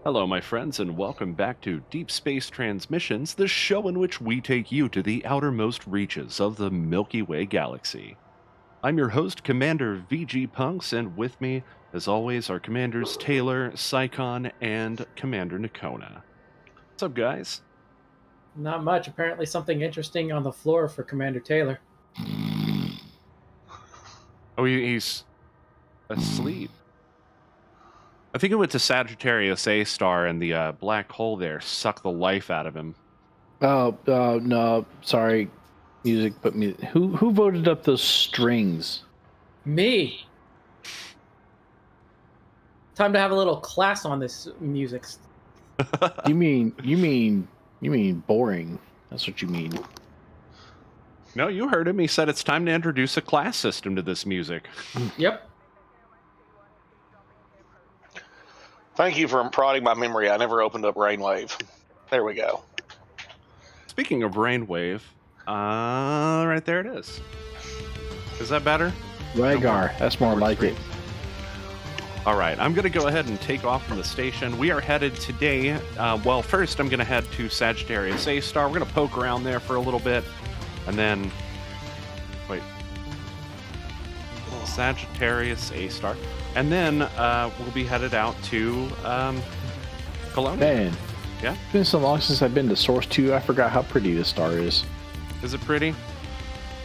Hello, my friends, and welcome back to Deep Space Transmissions, the show in which we take you to the outermost reaches of the Milky Way galaxy. I'm your host, Commander VG Punks, and with me, as always, are Commanders Taylor, Psychon, and Commander Nakona. What's up, guys? Not much. Apparently something interesting on the floor for Commander Taylor. Oh, he's asleep. I think it went to Sagittarius A star, and the black hole there sucked the life out of him. Oh, no, sorry. Music put me. Who voted up those strings? Me. Time to have a little class on this music. You mean boring? That's what you mean. No, you heard him. He said it's time to introduce a class system to this music. Yep. Thank you for prodding my memory. I never opened up Brainwave. There we go. Speaking of brainwave, right there it is. Is that better? Rygar, that's more like it. All right, I'm going to go ahead and take off from the station. We are headed today. Well, first I'm going to head to Sagittarius A star. We're going to poke around there for a little bit, and then wait, Sagittarius A star, and then we'll be headed out to Colonia. Man, yeah, it's been so long since I've been to Source 2. I forgot how pretty this star is. Is it pretty?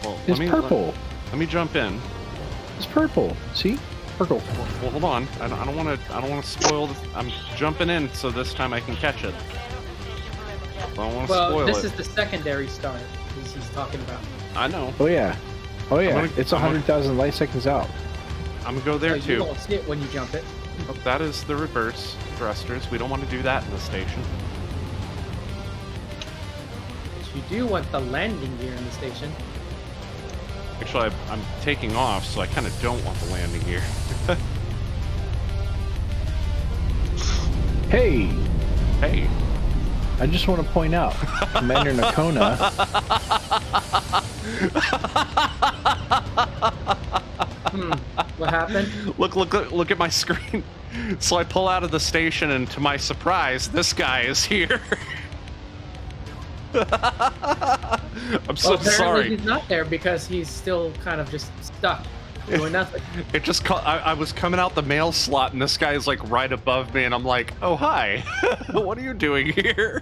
Well, it's purple. Let me jump in. It's purple. See, purple. Well, hold on. I don't want to spoil this. I'm jumping in, so this time I can catch it. I don't want to spoil it. Well, this is the secondary star he's talking about. I know. Oh yeah. It's 100,000 light seconds out. I'm gonna go there too. You won't see it when you jump it. Oh, that is the reverse thrusters. We don't want to do that in the station. You do want the landing gear in the station. Actually, I'm taking off, so I kind of don't want the landing gear. Hey! I just want to point out, Commander Nakona. What happened? Look at my screen. So I pull out of the station, and to my surprise, this guy is here. I'm so sorry. He's not there because he's still kind of just stuck doing nothing. It just I was coming out the mail slot, and this guy is like right above me, and I'm like, oh hi. What are you doing here?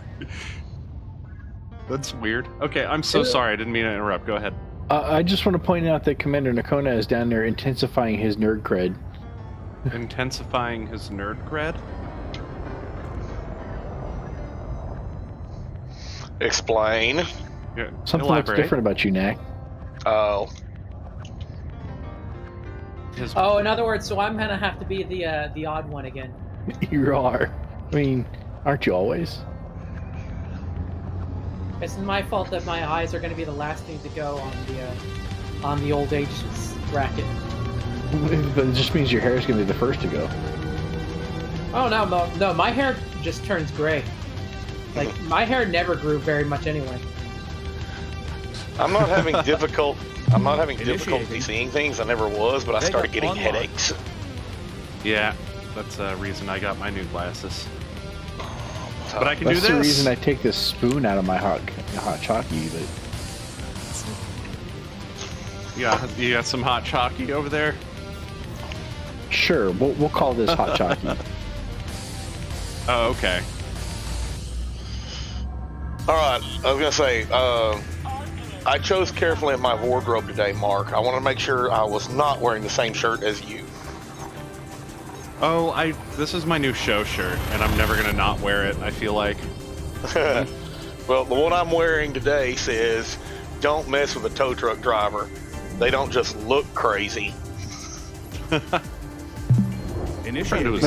That's weird. Okay, I'm so sorry. I didn't mean to interrupt. Go ahead. I just want to point out that Commander Nakona is down there intensifying his nerd cred. Intensifying his nerd cred? Explain. Yeah, Something elaborate. looks different about you, Nak. Oh. In other words, so I'm gonna have to be the odd one again. You are. I mean, aren't you always? It's my fault that my eyes are gonna be the last thing to go on the old age bracket. But it just means your hair is going to be the first to go. Oh no, my hair just turns gray. Like, my hair never grew very much anyway. I'm not having difficulty seeing things. I never was, but I started getting headaches. Yeah, that's the reason I got my new glasses. But I can do this. That's the reason I take this spoon out of my hot chalky. But yeah, you got some hot chalky over there. Sure, we'll call this hot chalky. Oh, okay. All right, I was gonna say, I chose carefully in my wardrobe today, Mark. I want to make sure I was not wearing the same shirt as you. Oh, this is my new show shirt, and I'm never gonna not wear it, I feel like. Well, the one I'm wearing today says, "Don't mess with a tow truck driver. They don't just look crazy." I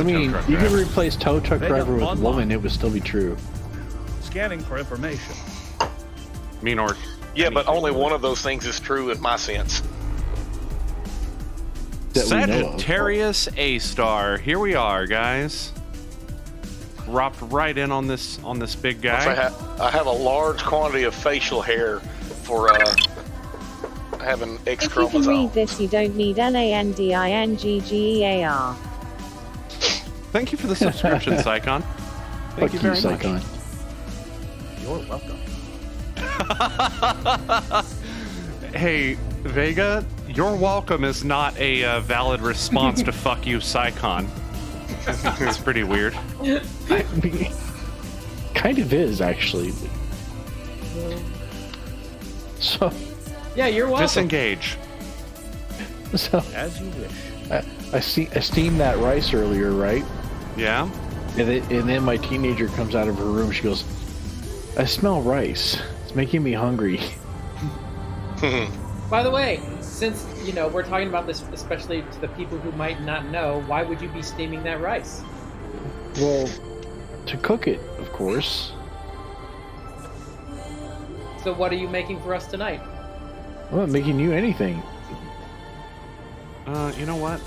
mean, you could replace tow truck driver with woman, it would still be true. Scanning for information. Or yeah, but only one of those things is true in my sense. Sagittarius A star. Here we are, guys. Dropped right in on this big guy. I have a large quantity of facial hair for having X chromosome. If you can read this, you don't need LANDINGGEAR. Thank you for the subscription, Psychon. Thank you very much. Psychon. You're welcome. Hey, Vega, your welcome is not a valid response to fuck you, Psychon. It's pretty weird. I mean, kind of is, actually. So, Yeah, you're welcome. Disengage. so As you wish. I steamed that rice earlier, right? Yeah? And then my teenager comes out of her room. She goes, "I smell rice. It's making me hungry." By the way, since we're talking about this, especially to the people who might not know, why would you be steaming that rice? Well, to cook it, of course. So what are you making for us tonight? I'm not making you anything. You know what?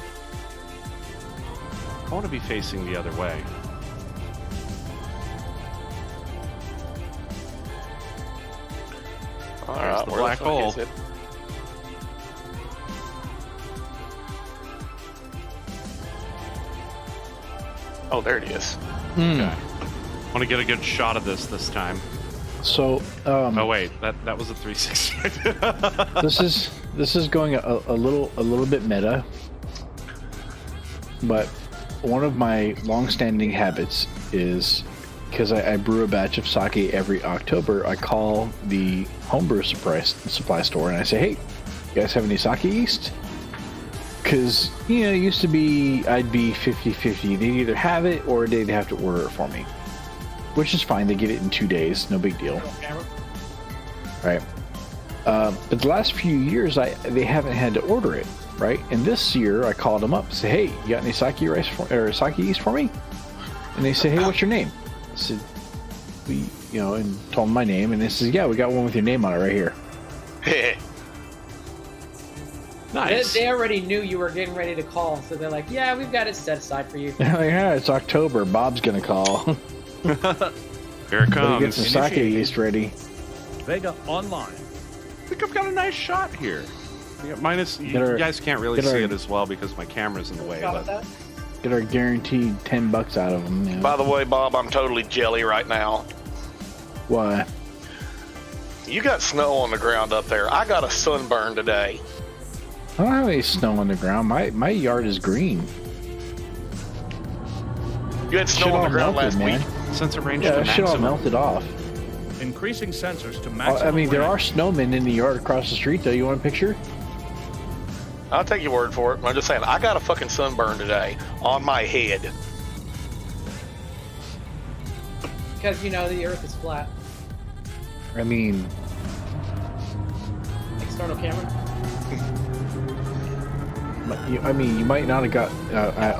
I want to be facing the other way. All There's right, the where black the fuck hole. is it? Oh, there it is. Okay. I want to get a good shot of this time. So, Oh wait, that was a 360. this is going a little bit meta, but one of my long-standing habits is, because I brew a batch of sake every October, I call the homebrew supply store and I say, "Hey, you guys have any sake yeast?" Because it used to be I'd be 50-50. They'd either have it or they'd have to order it for me, which is fine. They get it in 2 days, no big deal. Right. But the last few years, they haven't had to order it, right? And this year, I called them up, say, "Hey, you got any sake rice or sake yeast for me?" And they said, "Hey, what's your name?" I said, and told them my name, and they said, "Yeah, we got one with your name on it right here." Nice. They already knew you were getting ready to call, so they're like, "Yeah, we've got it set aside for you." Yeah, it's October. Bob's gonna call. Here it But comes. get some sake Initiated. yeast ready. Vega online. I think I've got a nice shot here. Yeah, minus, you Get our- guys can't really get see our- it as well because my camera's in the way. Got But that? Get our guaranteed $10 out of them. By the way, Bob, I'm totally jelly right now. Why? You got snow on the ground up there. I got a sunburn today. I don't have any snow on the ground. My yard is green. You had Shit snow on all the ground melted, last man. week. since it ranged Yeah, to that shit all maximum, melted off. Increasing sensors to maximum. I mean, there are range. snowmen in the yard across the street, though. You want a picture? I'll take your word for it. I'm just saying, I got a fucking sunburn today on my head. Because the Earth is flat. I mean, External camera. you might not have got.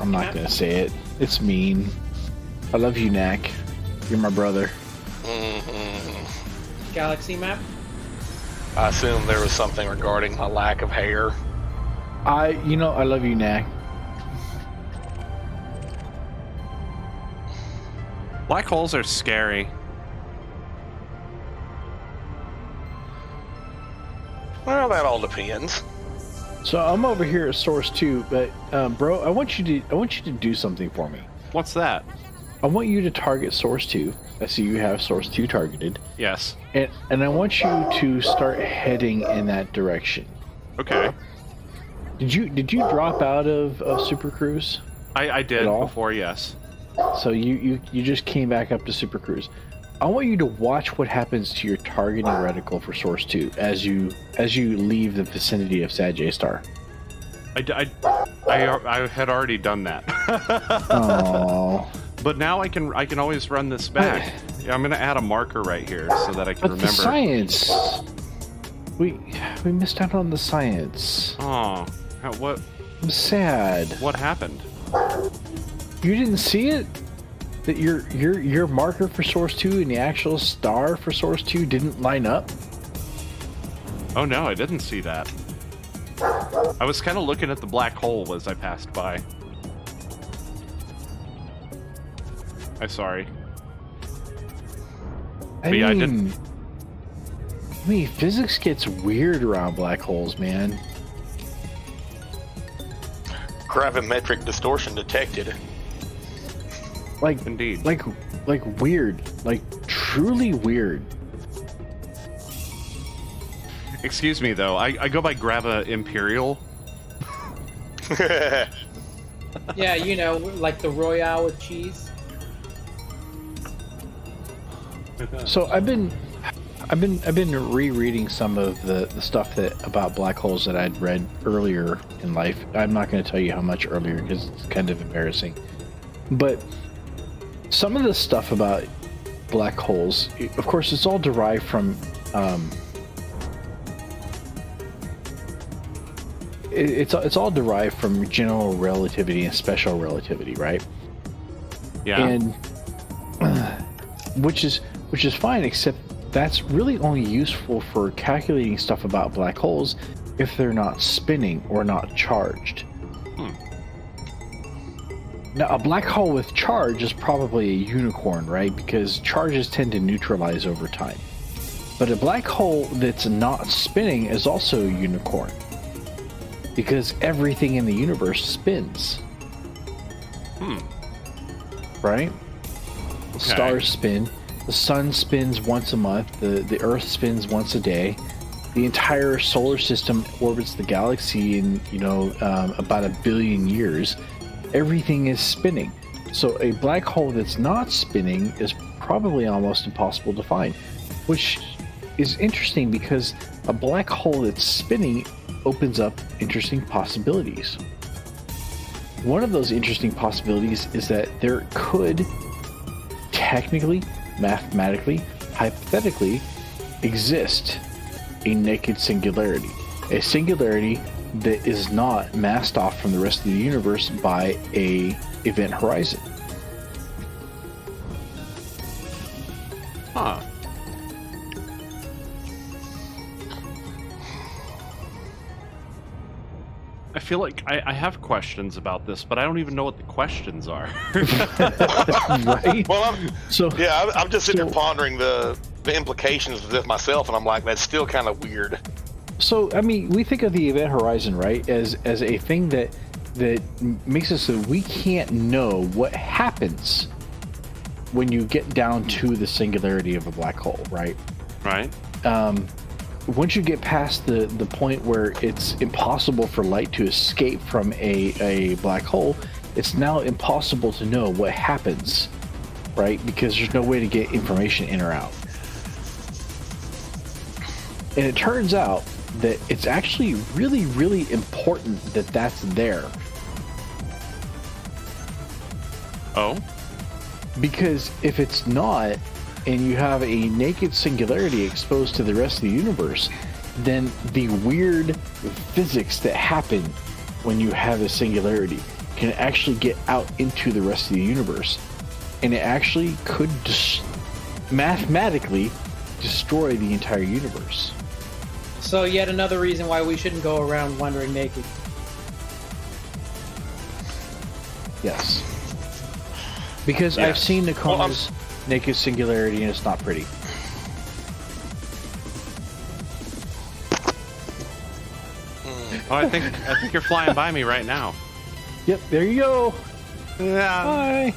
I'm not gonna say it. It's mean. I love you, Knack. You're my brother. Galaxy map. I assume there was something regarding my lack of hair. I love you, Knack. black holes are scary. Well, that all depends. So I'm over here at Source 2, but bro, I want you to do something for me. What's that? I want you to target Source 2. I see you have Source 2 targeted. Yes. And I want you to start heading in that direction. Okay. Did you drop out of Super Cruise? I did At all? before, yes. So you just came back up to Super Cruise. I want you to watch what happens to your targeting reticle for Source 2 as you leave the vicinity of Sag A Star. I had already done that. Oh. But now I can always run this back. Yeah, I'm gonna add a marker right here so that I can But remember. the science. We missed out on the science. Oh, what I'm sad. what happened? You didn't see it? That your marker for Source 2 and the actual star for Source 2 didn't line up? Oh no, I didn't see that. I was kind of looking at the black hole as I passed by. I'm sorry. I Yeah, I mean, physics gets weird around black holes, man. Gravimetric distortion detected. Like, Indeed. like weird, like truly weird. Excuse me, though. I go by Grava Imperial. Yeah, you know, like the Royale with cheese. So I've been rereading some of the stuff about black holes that I'd read earlier in life. I'm not going to tell you how much earlier because it's kind of embarrassing. But some of the stuff about black holes, of course, it's all derived from it's all derived from general relativity and special relativity, right? Yeah. And which is fine, except that's really only useful for calculating stuff about black holes if they're not spinning or not charged. Now, a black hole with charge is probably a unicorn, right? Because charges tend to neutralize over time. But a black hole that's not spinning is also a unicorn, because everything in the universe spins. Right? The stars spin. The sun spins once a month. The Earth spins once a day. The entire solar system orbits the galaxy in, about 1 billion years. Everything is spinning. So a black hole that's not spinning is probably almost impossible to find, which is interesting because a black hole that's spinning opens up interesting possibilities. One of those interesting possibilities is that there could technically, mathematically, hypothetically exist a naked singularity. A singularity that is not masked off from the rest of the universe by a event horizon. Huh. I feel like I have questions about this, but I don't even know what the questions are. Right? Well, I'm just sitting so- here pondering the implications of this myself, and I'm like, that's still kind of weird. So, I mean, we think of the event horizon, right, as a thing that makes it so we can't know what happens when you get down to the singularity of a black hole, right? Right. Once you get past the point where it's impossible for light to escape from a black hole, it's now impossible to know what happens, right? Because there's no way to get information in or out. And it turns out that it's actually really, really important that that's there. Oh? Because if it's not, and you have a naked singularity exposed to the rest of the universe, then the weird physics that happen when you have a singularity can actually get out into the rest of the universe. And it actually could mathematically destroy the entire universe. So yet another reason why we shouldn't go around wandering naked. Yes. Because I've seen Nakoma's naked singularity and it's not pretty. Oh, I think you're flying by me right now. Yep, there you go. Yeah. Bye.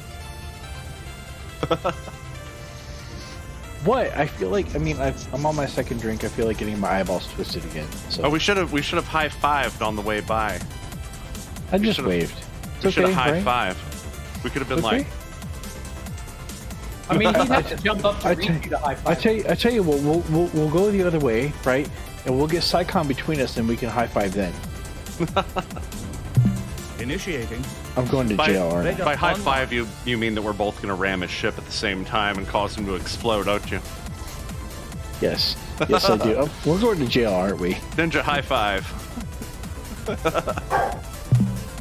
What? I feel like, I'm on my second drink. I feel like getting my eyeballs twisted again. So Oh, we should have high-fived on the way by. I just waved. It's We should have okay, right? high-fived. We could have been Okay. like, I mean, he'd have to jump up to I reach tell- you to high I five. tell you what, we'll go the other way, right? And we'll get Psycon between us, and we can high five then. Initiating. I'm going to jail, aren't I? by high-five, you mean that we're both going to ram his ship at the same time and cause him to explode, don't you? Yes, yes, I do. Oh, we're going to jail, aren't we? Ninja high-five.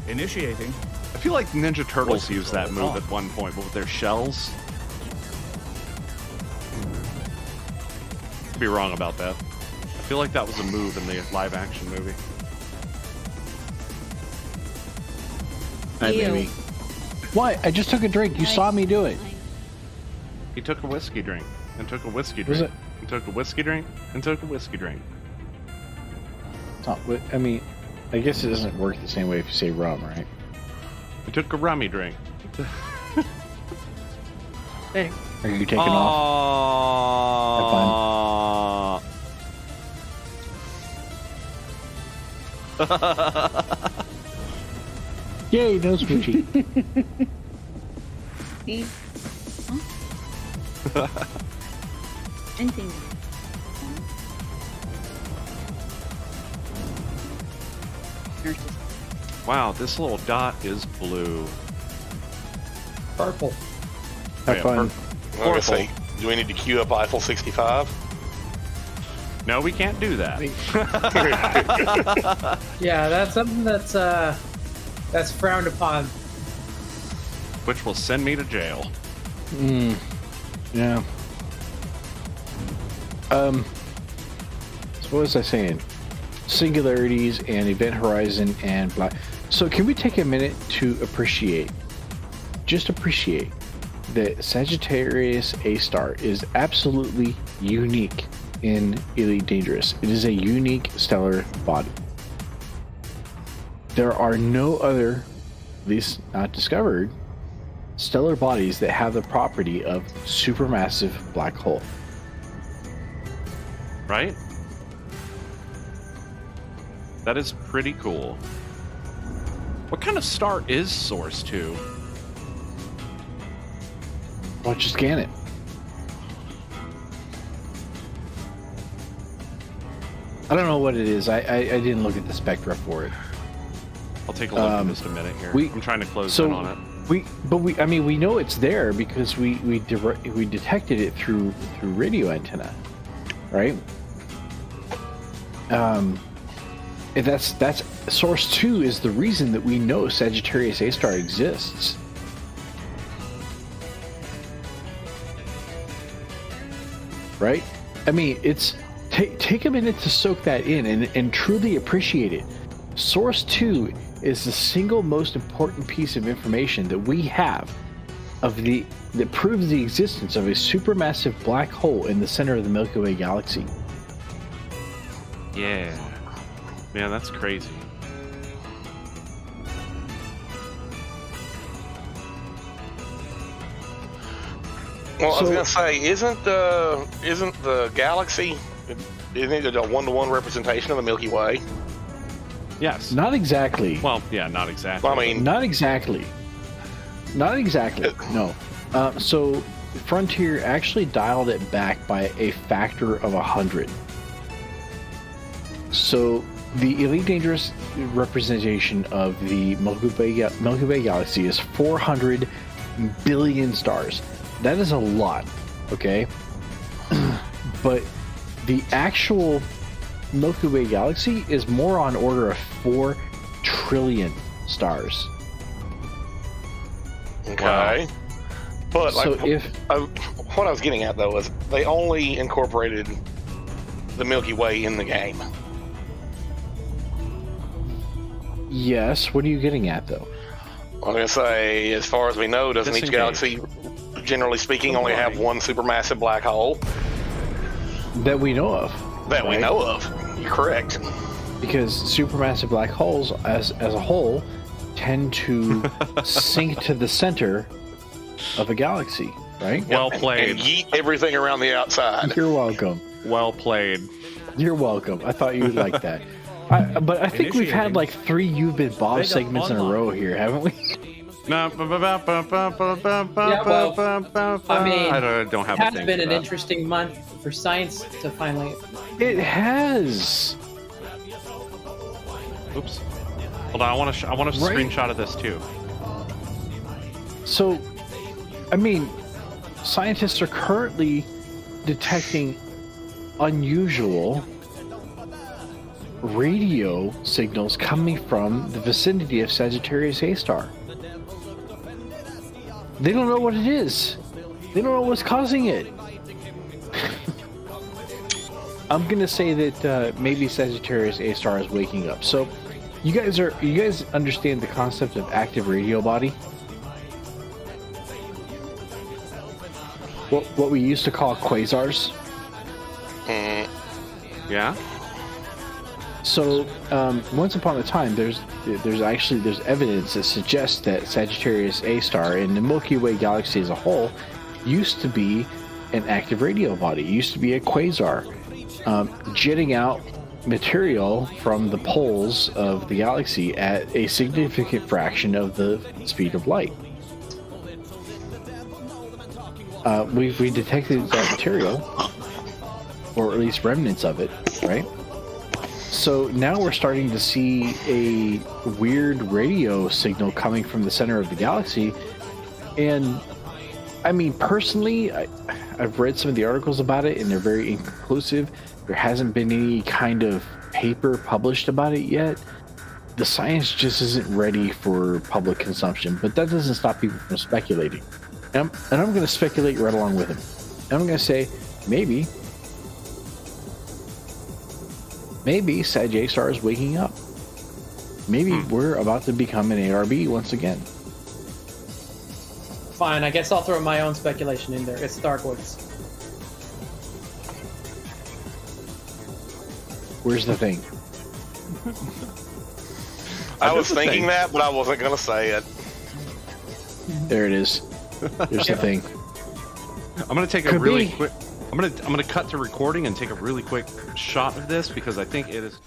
Initiating. I feel like Ninja Turtles Voice used that control move on. at one point, but with their shells. Could be wrong about that. I feel like that was a move in the live-action movie. Maybe. What? I just took a drink. You saw me do it. He took a whiskey drink, and took a whiskey Was drink, it- and took a whiskey drink, and took a whiskey drink. It's not, I guess it doesn't work the same way if you say rum, right? He took a rummy drink. Better. Are you taking off? Yay, no Smoochie. See? Huh? Anything. Nurses. Wow, this little dot is blue. Purple. Have Yeah, fun. I was gonna say, do we need to queue up Eiffel 65? No, we can't do that. Yeah, that's something that's frowned upon. Which will send me to jail. Yeah. So what was I saying? Singularities and event horizon and blah. So can we take a minute to appreciate that Sagittarius A-star is absolutely unique in Elite Dangerous. It is a unique stellar body. There are no other, at least not discovered, stellar bodies that have the property of supermassive black hole. Right? That is pretty cool. What kind of star is Source 2? Why don't you scan it? I don't know what it is. I didn't look at the spectra for it. I'll take a look in just a minute here. I'm trying to close in on it. We know it's there because we detected it through radio antenna, right? And that's Source 2 is the reason that we know Sagittarius A-star exists. Right? I mean, it's take a minute to soak that in and truly appreciate it. Source 2 is the single most important piece of information that we have that proves the existence of a supermassive black hole in the center of the Milky Way galaxy. Yeah. Man, that's crazy. Well, I was gonna say, isn't the galaxy, isn't it a 1-to-1 representation of the Milky Way? Yes. Not exactly. Well, yeah, not exactly. I mean, Not exactly. No. So Frontier actually dialed it back by a factor of 100. So the Elite Dangerous representation of the Milky Way galaxy is 400 billion stars. That is a lot, okay? But the actual Milky Way galaxy is more on order of 4 trillion stars. okay. But like, So what I was getting at though was they only incorporated the Milky Way in the game. Yes, what are you getting at though? I'm gonna say, as far as we know, doesn't each Disengage. galaxy, generally speaking, only have one supermassive black hole That we know of. that we right? know of? You're correct. Because supermassive black holes, as a whole, tend to sink to the center of a galaxy, right? Well And played. yeet everything around the outside. You're welcome. Well played. You're welcome. I thought you would like that. But I think we've had like 3 You've Been Bob segments in a row here, haven't we? Yeah, well, I mean, I don't have it a has thing been for an that. interesting month for science to finally. It has. Oops. Hold on, I want a Right. screenshot of this too. So, I mean, scientists are currently detecting unusual radio signals coming from the vicinity of Sagittarius A-star. They don't know what it is. They don't know what's causing it. I'm gonna say that maybe Sagittarius A-star is waking up. So, you guys understand the concept of active radio body? What we used to call quasars. Yeah? So, once upon a time, there's evidence that suggests that Sagittarius A-star and the Milky Way galaxy as a whole used to be an active radio body. It used to be a quasar, jetting out material from the poles of the galaxy at a significant fraction of the speed of light. We detected that material, or at least remnants of it, right? So now we're starting to see a weird radio signal coming from the center of the galaxy. And I mean, personally, I've read some of the articles about it, and they're very inconclusive. There hasn't been any kind of paper published about it yet. The science just isn't ready for public consumption, but that doesn't stop people from speculating. And I'm going to speculate right along with him. And I'm going to say, maybe Sag-A-Star is waking up. Maybe we're about to become an ARB once again. Fine, I guess I'll throw my own speculation in there. It's Stargoids. Where's the thing? I was thinking that, but I wasn't going to say it. There it is. There's the thing. I'm gonna take a really quick. I'm gonna cut to recording and take a really quick shot of this because I think it is.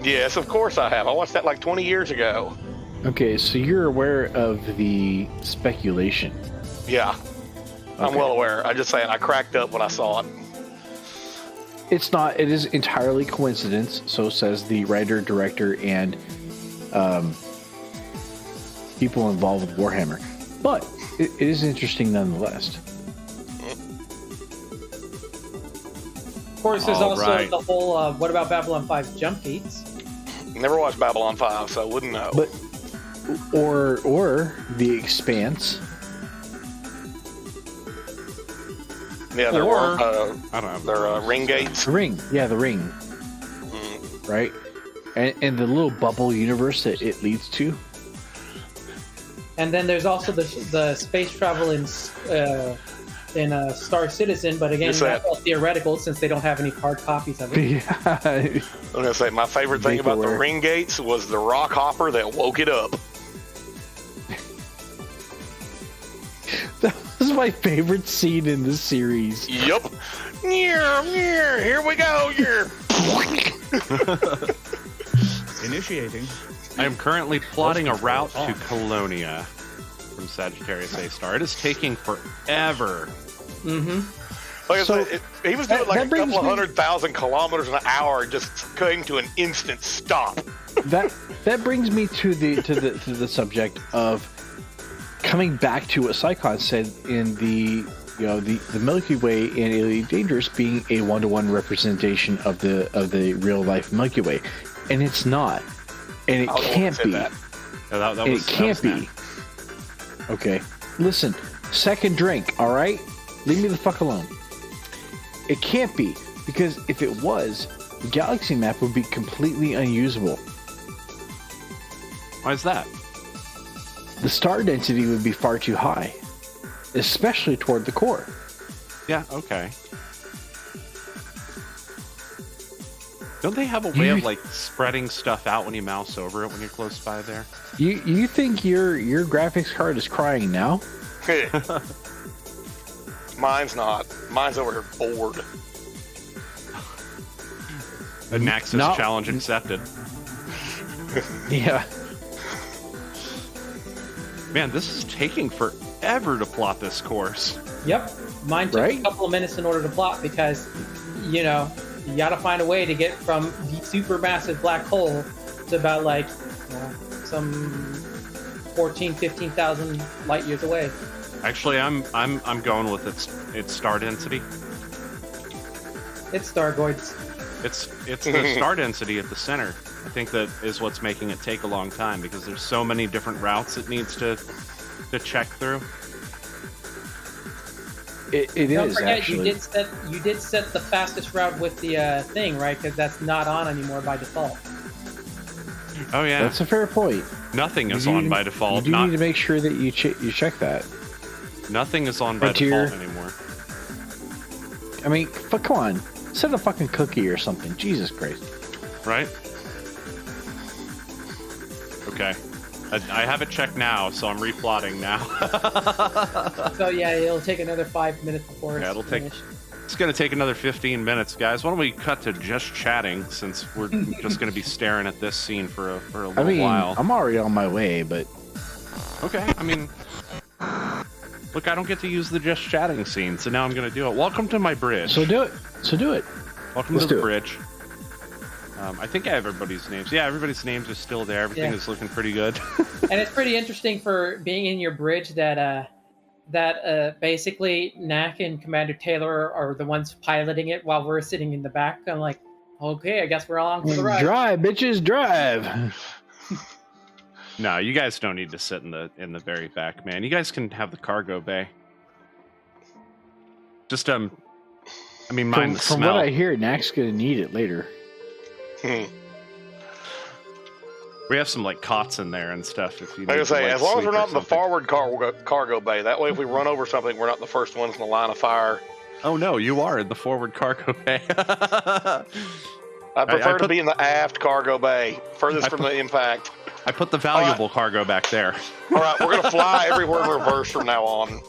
Yes, of course I have. I watched that like 20 years ago. Okay, so you're aware of the speculation. Yeah, I'm Okay. well aware. I just saying I cracked up when I saw it. It's not. It is entirely coincidence. So says the writer, director, and people involved with Warhammer. But it is interesting nonetheless. Of course, there's All also right. the whole what about Babylon 5's jump gates? Never watched Babylon 5, so I wouldn't know. But or the Expanse. yeah, they're or- I I don't know. they're ring gates. The ring. Yeah, the ring. Right? And the little bubble universe that it leads to. And then there's also the space travel in Star Citizen, but again, Yes, that's all theoretical since they don't have any hard copies of it. Yeah. I'm gonna say my favorite thing about the Vaporware. ring gates was the rock hopper that woke it up. That was my favorite scene in the series. Yup. Here we go. Initiating. I am currently plotting a route to Colonia from Sagittarius A-Star. It is taking forever. Mm-hmm. Like I So, said, he was doing like that a brings couple of me- 100,000 kilometers an hour, just came to an instant stop. That brings me to the subject of coming back to what Psychon said in the Milky Way and Alien Dangerous being a 1-to-1 representation of the real life Milky Way, and it's not, and it I was the one that can't said be. that. Yeah, that And was, it can't that was be. Okay, listen. Second drink, all right? Leave me the fuck alone. It can't be, because if it was, the galaxy map would be completely unusable. Why is that? The star density would be far too high, especially toward the core. Yeah, okay. Don't they have a way of like spreading stuff out when you mouse over it when you're close by there? You think your graphics card is crying now? Mine's not. Mine's over here bored. A Naxos No. challenge accepted. Yeah. Man, this is taking forever to plot this course. Yep. Mine took Right? a couple of minutes in order to plot because, you gotta find a way to get from the supermassive black hole to about like some 15,000 light years away. Actually, I'm going with its star density. It's Stargoids. It's the star density at the center. I think that is what's making it take a long time, because there's so many different routes it needs to check through. It Don't is forget, actually. you did set the fastest route with the thing, right? Because that's not on anymore by default. Oh yeah, That's a fair point. nothing is You on do- by default. You do need to make sure that you check that. Nothing is on by Frontier. default anymore. I mean, come on, set a fucking cookie or something. Jesus Christ. Right? Okay. I have it checked now, so I'm replotting now. So yeah, it'll take another 5 minutes before it's it'll take- finished. It's going to take another 15 minutes, guys. Why don't we cut to just chatting, since we're just going to be staring at this scene for a little I mean, while. I'm already on my way, but Okay, I mean... Look, I don't get to use the just chatting scene, so now I'm going to do it. Welcome to my bridge. so do it. So do it. Welcome let's to the do it. bridge. I think I have everybody's names. Yeah, everybody's names are still there. Everything Yeah. is looking pretty good. And it's pretty interesting for being in your bridge that basically Knack and Commander Taylor are the ones piloting it while we're sitting in the back. I'm like, okay, I guess we're along for the ride. Drive, bitches, drive. No, you guys don't need to sit in the very back, man. You guys can have the cargo bay. Just I mean, mind the From smell. what I hear, Knack's gonna need it later. We have some like cots in there and stuff. If you Like I need to, say, like, as long as sleep we're or not in the something. forward cargo bay, that way if we run over something, we're not the first ones in the line of fire. Oh no, you are in the forward cargo bay. I prefer to put- be in the aft cargo bay, furthest from the impact. I put the valuable cargo back there. All right, we're gonna fly everywhere in reverse from now on.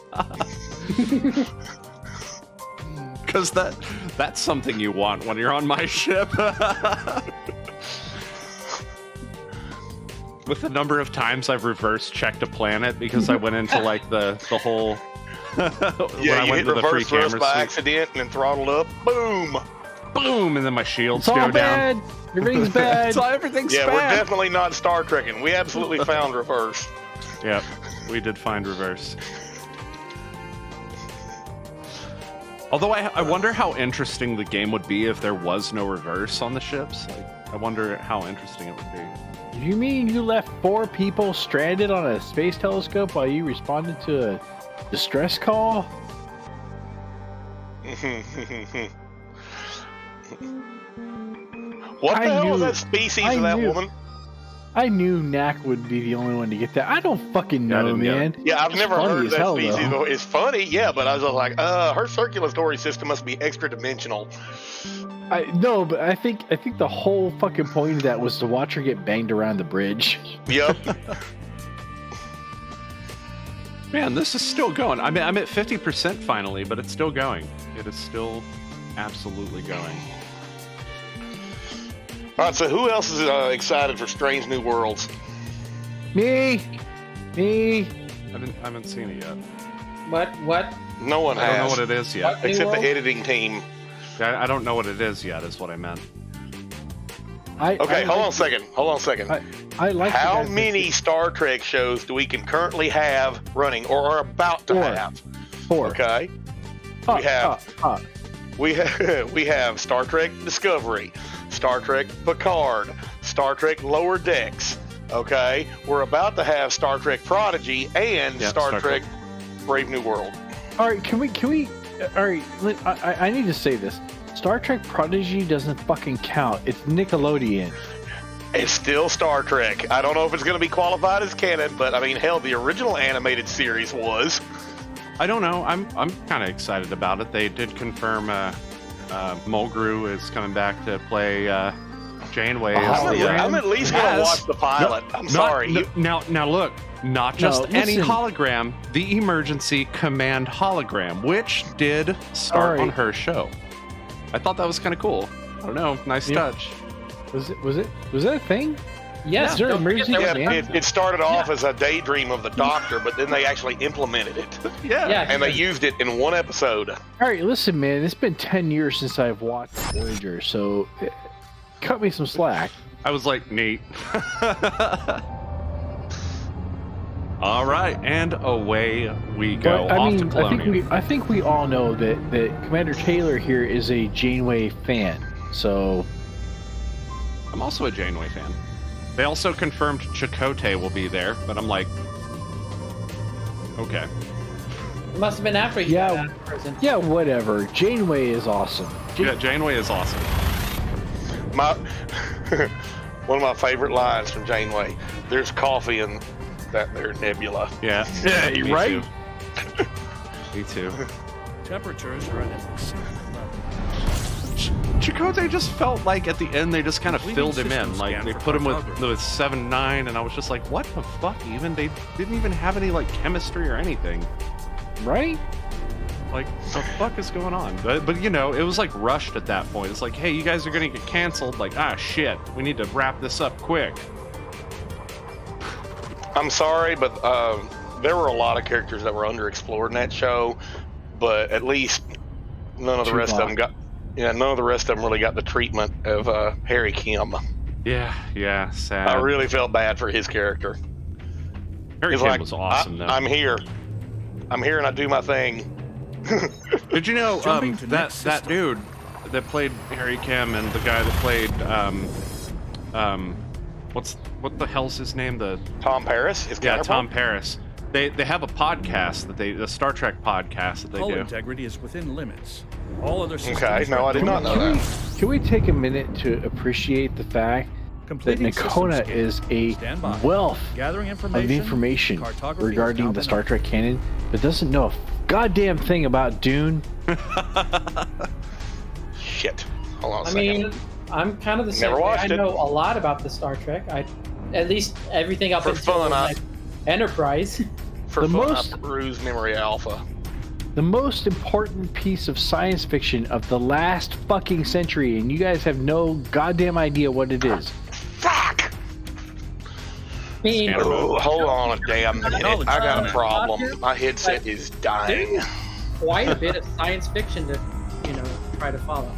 Because that's something you want when you're on my ship. With the number of times I've reverse checked a planet because I went into like the whole when Yeah, I you went hit into the free reverse thrust camera by suite, accident and then throttled up. Boom. boom, and then my shields It's all go down. bad. Everything's bad. So everything's Yeah, we're bad. definitely not Star Trekking. We absolutely found reverse. Yep, we did find reverse. Although I wonder how interesting the game would be if there was no reverse on the ships. Like, I wonder how interesting it would be. You mean you left 4 people stranded on a space telescope while you responded to a distress call? What I the hell was knew- that species I of that knew- woman? I knew Knack would be the only one to get that. I don't fucking Yeah, I know, didn't get man. Yeah, I've It's never funny heard as that hell, species. though. It's funny, yeah, but I was like, her circulatory system must be extra dimensional. No, but I think the whole fucking point of that was to watch her get banged around the bridge. Yep. Man, this is still going. I mean, I'm at 50% finally, but it's still going. It is still absolutely going. All right, so who else is excited for Strange New Worlds? Me. I haven't seen it yet. What? No one I don't know has, what it is yet. New except World? the editing team. I don't know what it is yet, is what I meant. Okay, hold on a second. I like the How guys that- many Star Trek shows do we can currently have running or are about to 4. have? 4. Okay. We have we have Star Trek Discovery, Star Trek Picard, Star Trek Lower Decks. Okay, we're about to have Star Trek Prodigy and Yeah, Star Star Trek Trek. Brave New World. All right, can we? All right, I need to say this. Star Trek Prodigy doesn't fucking count. It's Nickelodeon. It's still Star Trek. I don't know if it's going to be qualified as canon, but I mean, hell, the original animated series was. I don't know. I'm kind of excited about it. They did confirm Mulgrew is coming back to play Janeway. as Oh, the, yeah. I'm at least going to Yes. watch the pilot. I'm sorry. Now look, not just No, any listen. hologram, the emergency command hologram, which did start Alright. on her show. I thought that was kind of cool. I don't know, nice Yeah. touch. Was that a thing? Yes. Is there don't forget emergency there Yeah, was- command? it started off as a daydream of the Doctor, but then they actually implemented it, Yeah. and they used it in one episode. All right, listen, man. It's been 10 years since I've watched Voyager, so cut me some slack. I was like, neat. All right, and away we go. But, I off mean, to Colonia. I think we all know that Commander Taylor here is a Janeway fan. So I'm also a Janeway fan. They also confirmed Chakotay will be there, but I'm like, okay. It must have been after he got out of prison. Yeah, whatever. Janeway is awesome. Yeah, Janeway is awesome. One of my favorite lines from Janeway. There's coffee in that there nebula. Yeah. Yeah, me right? Too. Me too. Temperatures are at an acceptable level. Chakotay just felt like at the end they just kind of Completing filled him in. system Like scan they for put him with cartography. 7-9, and I was just like, what the fuck? Even they didn't even have any like chemistry or anything. Right? Like, the fuck is going on? But you know, it was like rushed at that point. It's like, hey, you guys are gonna get canceled. Like, ah, shit, we need to wrap this up quick. I'm sorry, but there were a lot of characters that were underexplored in that show, but at least none of the rest of them got. Yeah, none of the rest of them really got the treatment of Harry Kim. Yeah, sad. I really felt bad for his character. Harry He's Kim like, was awesome, though. I'm here and I do my thing. Did you know Jumping to that next that system. dude that played Harry Kim and the guy that played what the hell's his name? Tom Paris? His Yeah, counterpart? Tom Paris. They have a podcast that the Star Trek podcast that they Hull do. integrity is within limits. All other systems. Okay, no, I did not know that. Can we take a minute to appreciate the fact that Completing Nakona system is a Stand by. wealth Gathering of information. information Cartography regarding is the now Star Trek canon, but doesn't know a goddamn thing about Dune? Shit. Hold on a I second. mean, I'm kind of the same Never way. I watched it. know a lot about the Star Trek. At least everything up For until fun, like, Enterprise. For the fun, most- I peruse Memory Alpha. The most important piece of science fiction of the last fucking century, and you guys have no goddamn idea what it is. Fuck! I mean, Scanner mode. Oh, hold on a damn minute. I got a Knowledge. problem. My headset is dying. quite a bit of science fiction to, try to follow.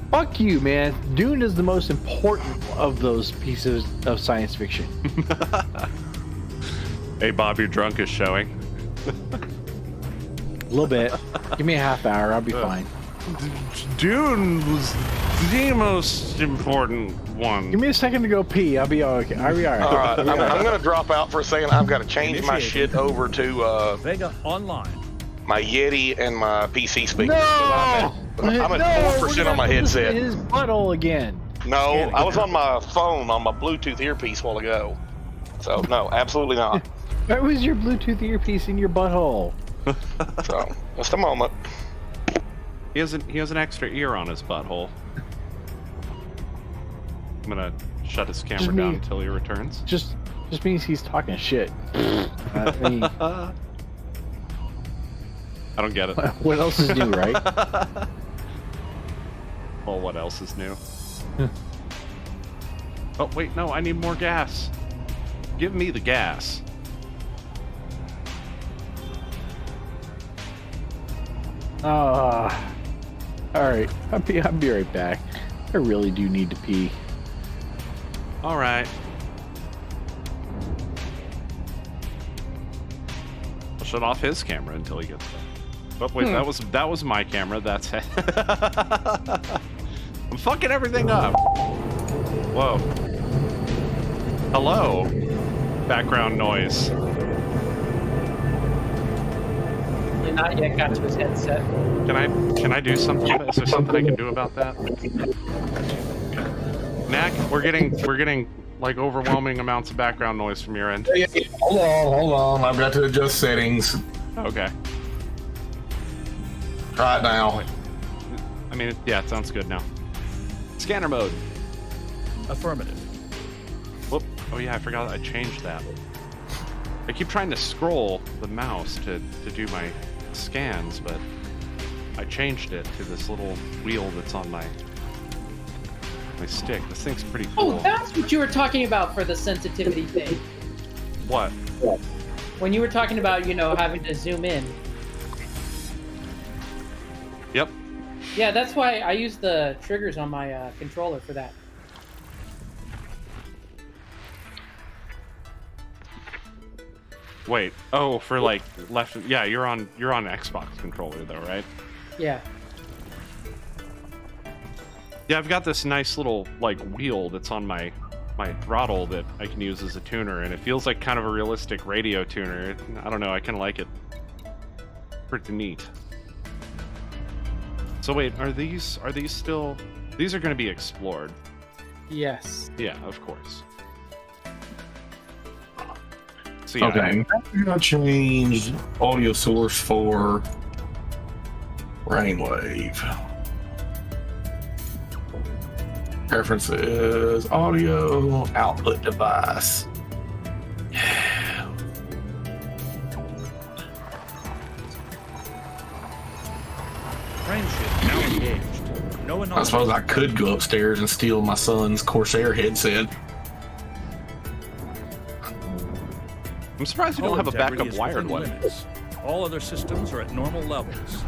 Fuck you, man. Dune is the most important of those pieces of science fiction. Hey, Bob, your drunk is showing. A little bit. Give me a half hour. I'll be fine. Dune was the most important one. Give me a second to go pee. I'll be okay. I'll be all right. All right, I'll be I'm all right. going to drop out for a second. I've got to change my Initiating. shit over to Vega online. my Yeti and my PC speaker. No! I'm at 4% on my headset. His butthole again. No, I was on my phone on my Bluetooth earpiece a while ago. So, no, absolutely not. Why was your Bluetooth earpiece in your butthole? So, just a moment. He has an extra ear on his butthole. I'm gonna shut his camera Just down me. until he returns. Just means he's talking shit. I mean, I don't get it. what else is new, right? Well, what else is new? Oh, wait, no, I need more gas. Give me the gas. All right. I'll be right back. I really do need to pee. All right. I'll shut off his camera until he gets back. Oh, wait, that was my camera. That's it. I'm fucking everything up. Whoa. Hello. Background noise. You're not yet got to his headset. Can I do something? Is there something I can do about that? Mac, we're getting like overwhelming amounts of background noise from your end. Yeah. Hold on. I've got to adjust settings. Okay. Try it now. I mean, yeah, it sounds good now. Scanner mode. Affirmative. Whoop. Oh yeah, I forgot I changed that. I keep trying to scroll the mouse to do my scans, but I changed it to this little wheel that's on my stick. This thing's pretty cool. Oh, that's what you were talking about for the sensitivity thing. What? When you were talking about, having to zoom in. Yep. Yeah, that's why I use the triggers on my controller for that. Wait. Oh, for like left. Yeah, you're on Xbox controller though, right? Yeah. Yeah, I've got this nice little like wheel that's on my throttle that I can use as a tuner, and it feels like kind of a realistic radio tuner. I don't know, I kind of like it. Pretty neat. So wait, are these still? These are going to be explored. Yes. Yeah, of course. So, yeah, Okay, I'm gonna change audio source for Brainwave. Preferences, audio, output device. Friendship now engaged. No I anomalies. suppose I could go upstairs and steal my son's Corsair headset. I'm surprised you don't Hull have a integrity backup is wired within one. limits. All other systems are at normal levels.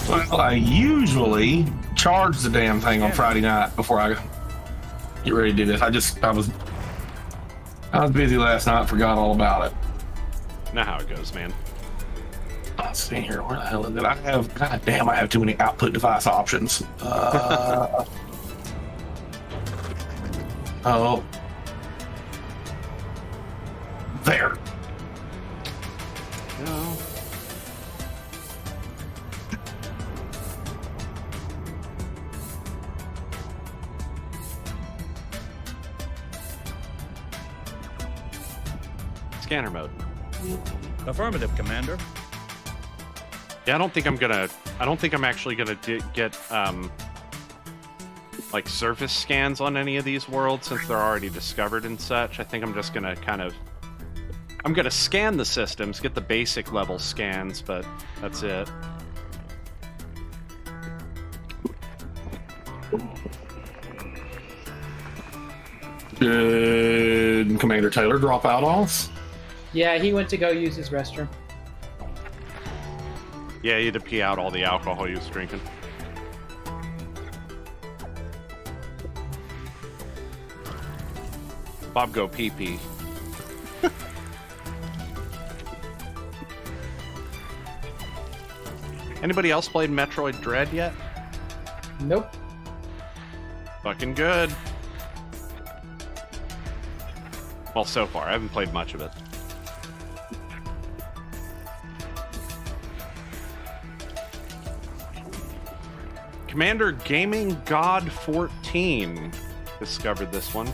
Well, I usually charge the damn thing on Friday night before I get ready to do this. I was busy last night, forgot all about it. Know how it goes, man. Let's see here. Where the hell is it? I have, god damn, I have too many output device options. Oh. There. No. Scanner mode. Affirmative, Commander. Yeah, I don't think I'm actually gonna get like surface scans on any of these worlds since they're already discovered and such. I think I'm just gonna I'm gonna scan the systems, get the basic level scans, but that's it. Did Commander Taylor drop out on us? Yeah, he went to go use his restroom. Yeah, you had to pee out all the alcohol he was drinking. Bob go pee pee. Anybody else played Metroid Dread yet? Nope. Fucking good. Well, so far. I haven't played much of it. Commander Gaming God 14 discovered this one.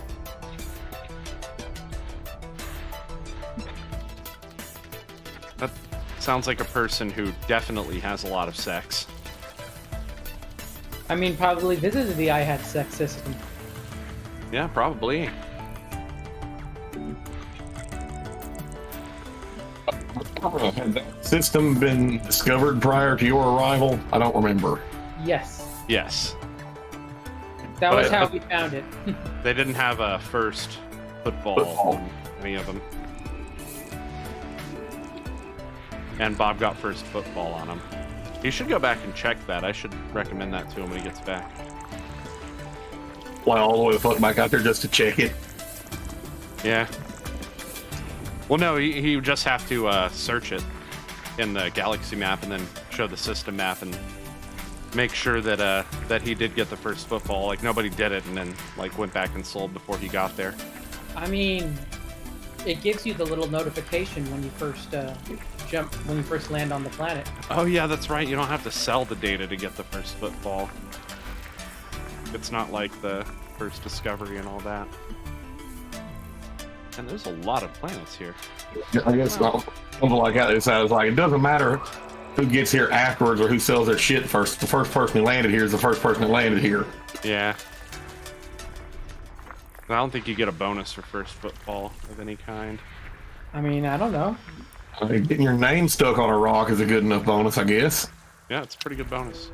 That sounds like a person who definitely has a lot of sex. I mean, probably visited the I Had Sex system. Yeah, probably. Had that system been discovered prior to your arrival? I don't remember. Yes. Yes. That was But- how we found it. They didn't have a first football on any of them. And Bob got first football on him. He should go back and check that. I should recommend that to him when he gets back. Fly all the way the fuck back out there just to check it. Yeah. Well, no, he would just have to search it in the galaxy map and then show the system map and make sure that that he did get the first football. Like nobody did it and then like went back and sold before he got there. I mean, it gives you the little notification when you first when you first land on the planet. Oh yeah, that's right. You don't have to sell the data to get the first football. It's not like the first discovery and all that. And there's a lot of planets here. I guess something like that. It sounds like it doesn't matter who gets here afterwards or who sells their shit first. The first person who landed here is the first person that landed here. Yeah. I don't think you get a bonus for first football of any kind. I mean, I don't know. I mean, getting your name stuck on a rock is a good enough bonus, I guess. Yeah, it's a pretty good bonus.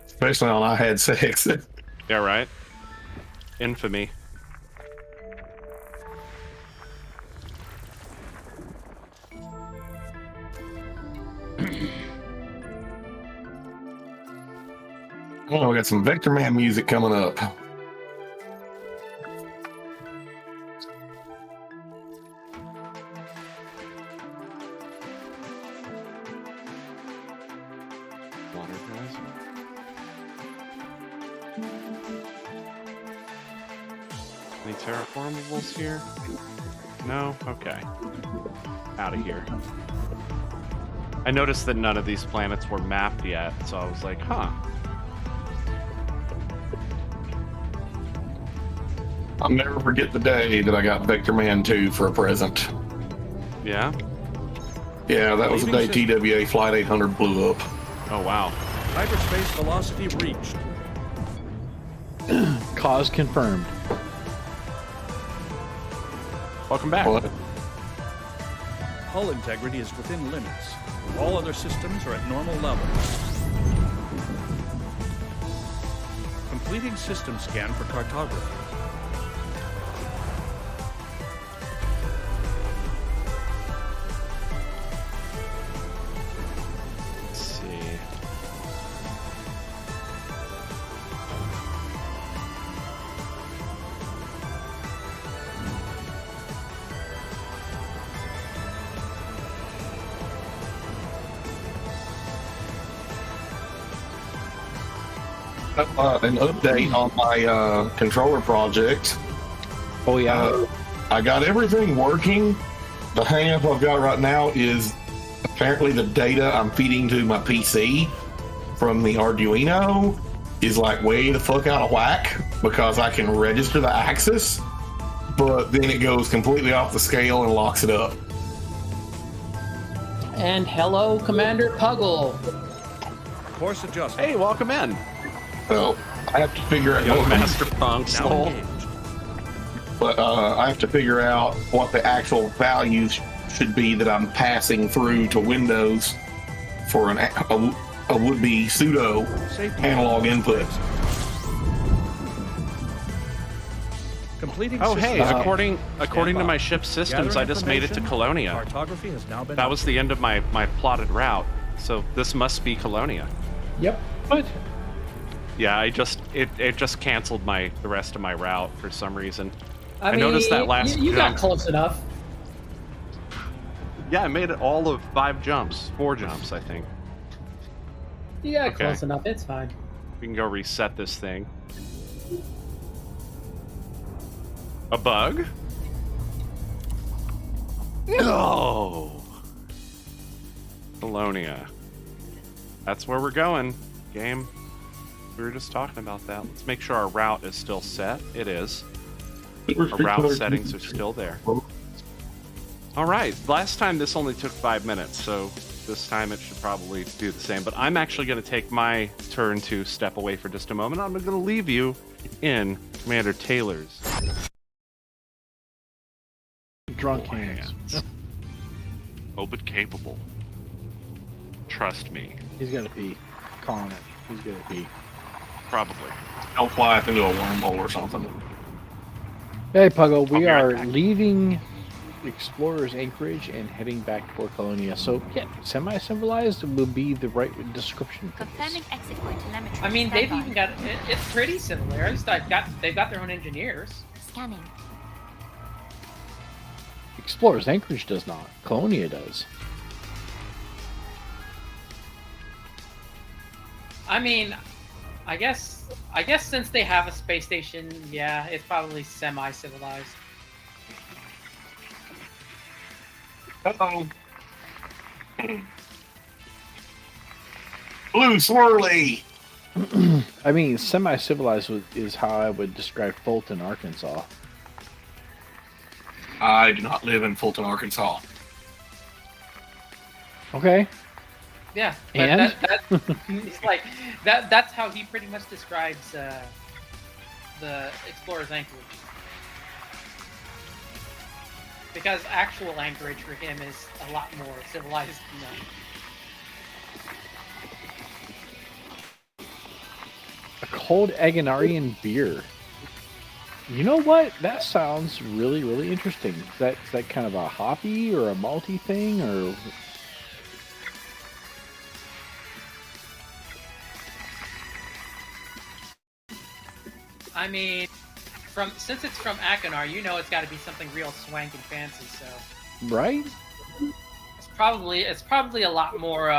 Especially on I Had Sex. Yeah, right? Infamy. Oh, we got some Vector Man music coming up. Any terraformables here? No? Okay. Out of here. I noticed that none of these planets were mapped yet, so I was like, huh. I'll never forget the day that I got Vector Man 2 for a present. Yeah? Yeah, that was the day TWA Flight 800 blew up. Oh, wow. Hyperspace velocity reached. Cause confirmed. Welcome back. What? Hull integrity is within limits. All other systems are at normal levels. Completing system scan for cartography. Let's see. An update on my controller project. Oh yeah. I got everything working. The hang-up I've got right now is apparently the data I'm feeding to my PC from the Arduino is like way the fuck out of whack because I can register the axis, but then it goes completely off the scale and locks it up. And hello, Commander Puggle. Course adjustment. Hey, welcome in. So I have to figure out Young Master Punk Now Soul. engaged. but I have to figure out what the actual values should be that I'm passing through to Windows for a would-be pseudo Safety analog input. Completing Oh, system hey, scan. according to my ship systems, Gather I just made it to information. Colonia. Cartography has now been That was the end of my plotted route, so this must be Colonia. Yep. What? Yeah, it just canceled the rest of my route for some reason. I mean, noticed that last you got jump. close enough. Yeah, I made it all of 4 jumps, I think. You got Okay. close enough. It's fine. We can go reset this thing. A bug? No! Colonia. That's where we're going, game. We were just talking about that. Let's make sure our route is still set. It is. Our route settings are still there. Alright, last time this only took 5 minutes, so this time it should probably do the same. But I'm actually going to take my turn to step away for just a moment. I'm going to leave you in Commander Taylor's Drunk hands. Oh, but capable. Trust me. He's gonna pee. Calling it. He's gonna pee. Probably. Don't fly up into a wormhole or something. Hey Puggle, I'll we be right are back. leaving Explorer's Anchorage and heading back toward Colonia. So yeah, semi-civilized will be the right description for this. Confirming exit point telemetry. I mean, they've Standby. even got it's pretty similar. At least they've got their own engineers. Scanning. Explorer's Anchorage does not. Colonia does. I mean, I guess since they have a space station, yeah, it's probably semi-civilized. Uh-oh. Blue swirly. I mean, semi-civilized is how I would describe Fulton, Arkansas. I do not live in Fulton, Arkansas. Okay. Yeah, but And? that it's like that's how he pretty much describes the Explorer's Anchorage. Because actual Anchorage for him is a lot more civilized than that. A cold Agonarian beer. You know what? That sounds really, really interesting. Is that kind of a hoppy or a malty thing, or? I mean, since it's from Akinar, you know it's got to be something real swank and fancy. So Right? it's probably a lot more,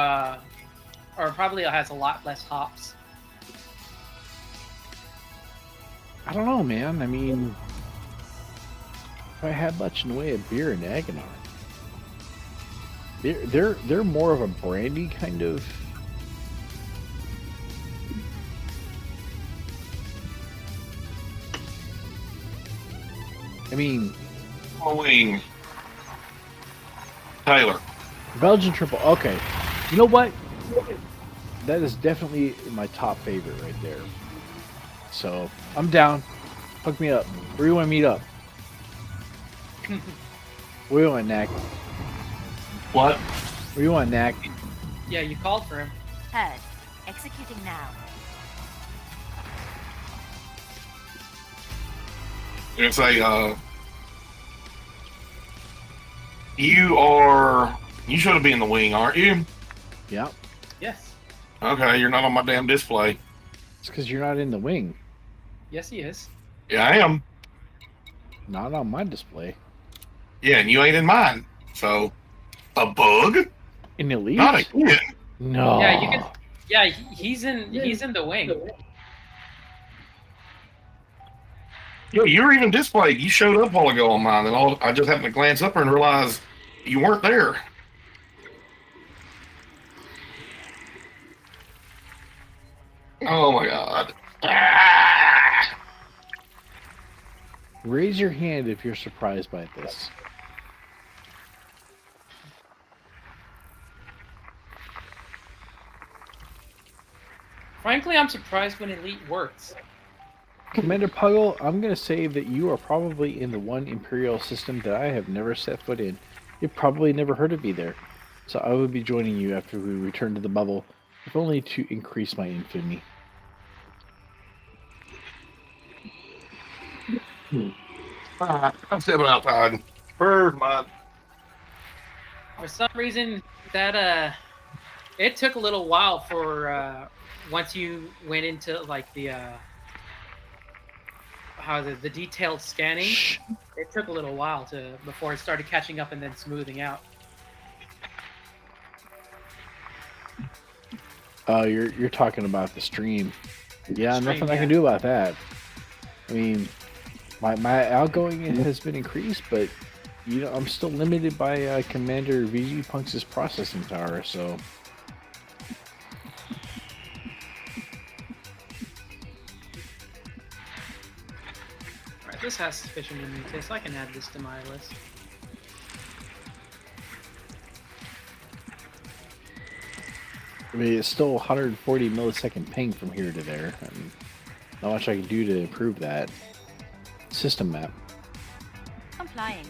or probably has a lot less hops. I don't know, man. I mean, if I had much in the way of beer and Aganar, they're more of a brandy kind of. I mean, Following Taylor. Belgian triple. Okay, you know what? That is definitely my top favorite right there. So I'm down. Hook me up. Where do you want to meet up? Where do you want, Knack? What? Where do you want, Knack? Yeah, you called for him. Heard. Executing now. It's a, you should be in the wing, aren't you? Yeah. Yes. Okay, you're not on my damn display. It's because you're not in the wing. Yes, he is. Yeah, I am. Not on my display. Yeah, and you ain't in mine. So, a bug? In Elite? Not again. No. Yeah, you can. Yeah, he's in the wing. Yo, you were even displayed. You showed up a while ago on mine, and I just happened to glance up and realize you weren't there. Oh my god. Ah! Raise your hand if you're surprised by this. Frankly, I'm surprised when Elite works. Commander Puggle, I'm going to say that you are probably in the one Imperial system that I have never set foot in. You've probably never heard of me there. So I will be joining you after we return to the bubble, if only to increase my infamy. I'm stepping outside. Bird, mine. For some reason, that it took a little while for once you went into like the how the detailed scanning. Shh. It took a little while before it started catching up and then smoothing out. You're talking about the stream. Yeah, Stream, nothing I can do about that. I mean, my outgoing has been increased, but you know I'm still limited by Commander VG Punk's processing power. So Alright, this has sufficient immunity, so I can add this to my list. I mean, it's still 140 millisecond ping from here to there. I mean, not much I can do to improve that. System map. Complying.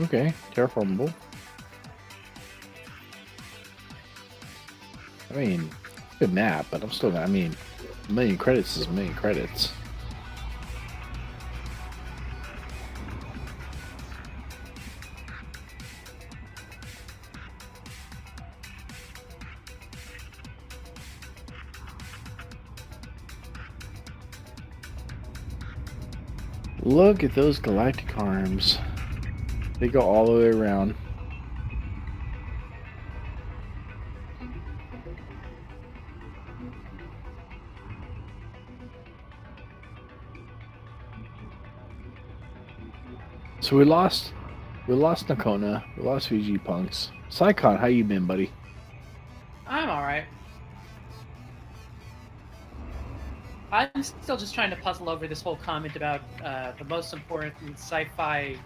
Okay, terraformable. I mean, good map, but I'm still. I mean, a million credits is a million credits. Look at those galactic arms. They go all the way around. So we lost Nakona, we lost VG Punks. Psycon, how you been, buddy? I'm alright. I'm still just trying to puzzle over this whole comment about the most important sci-fi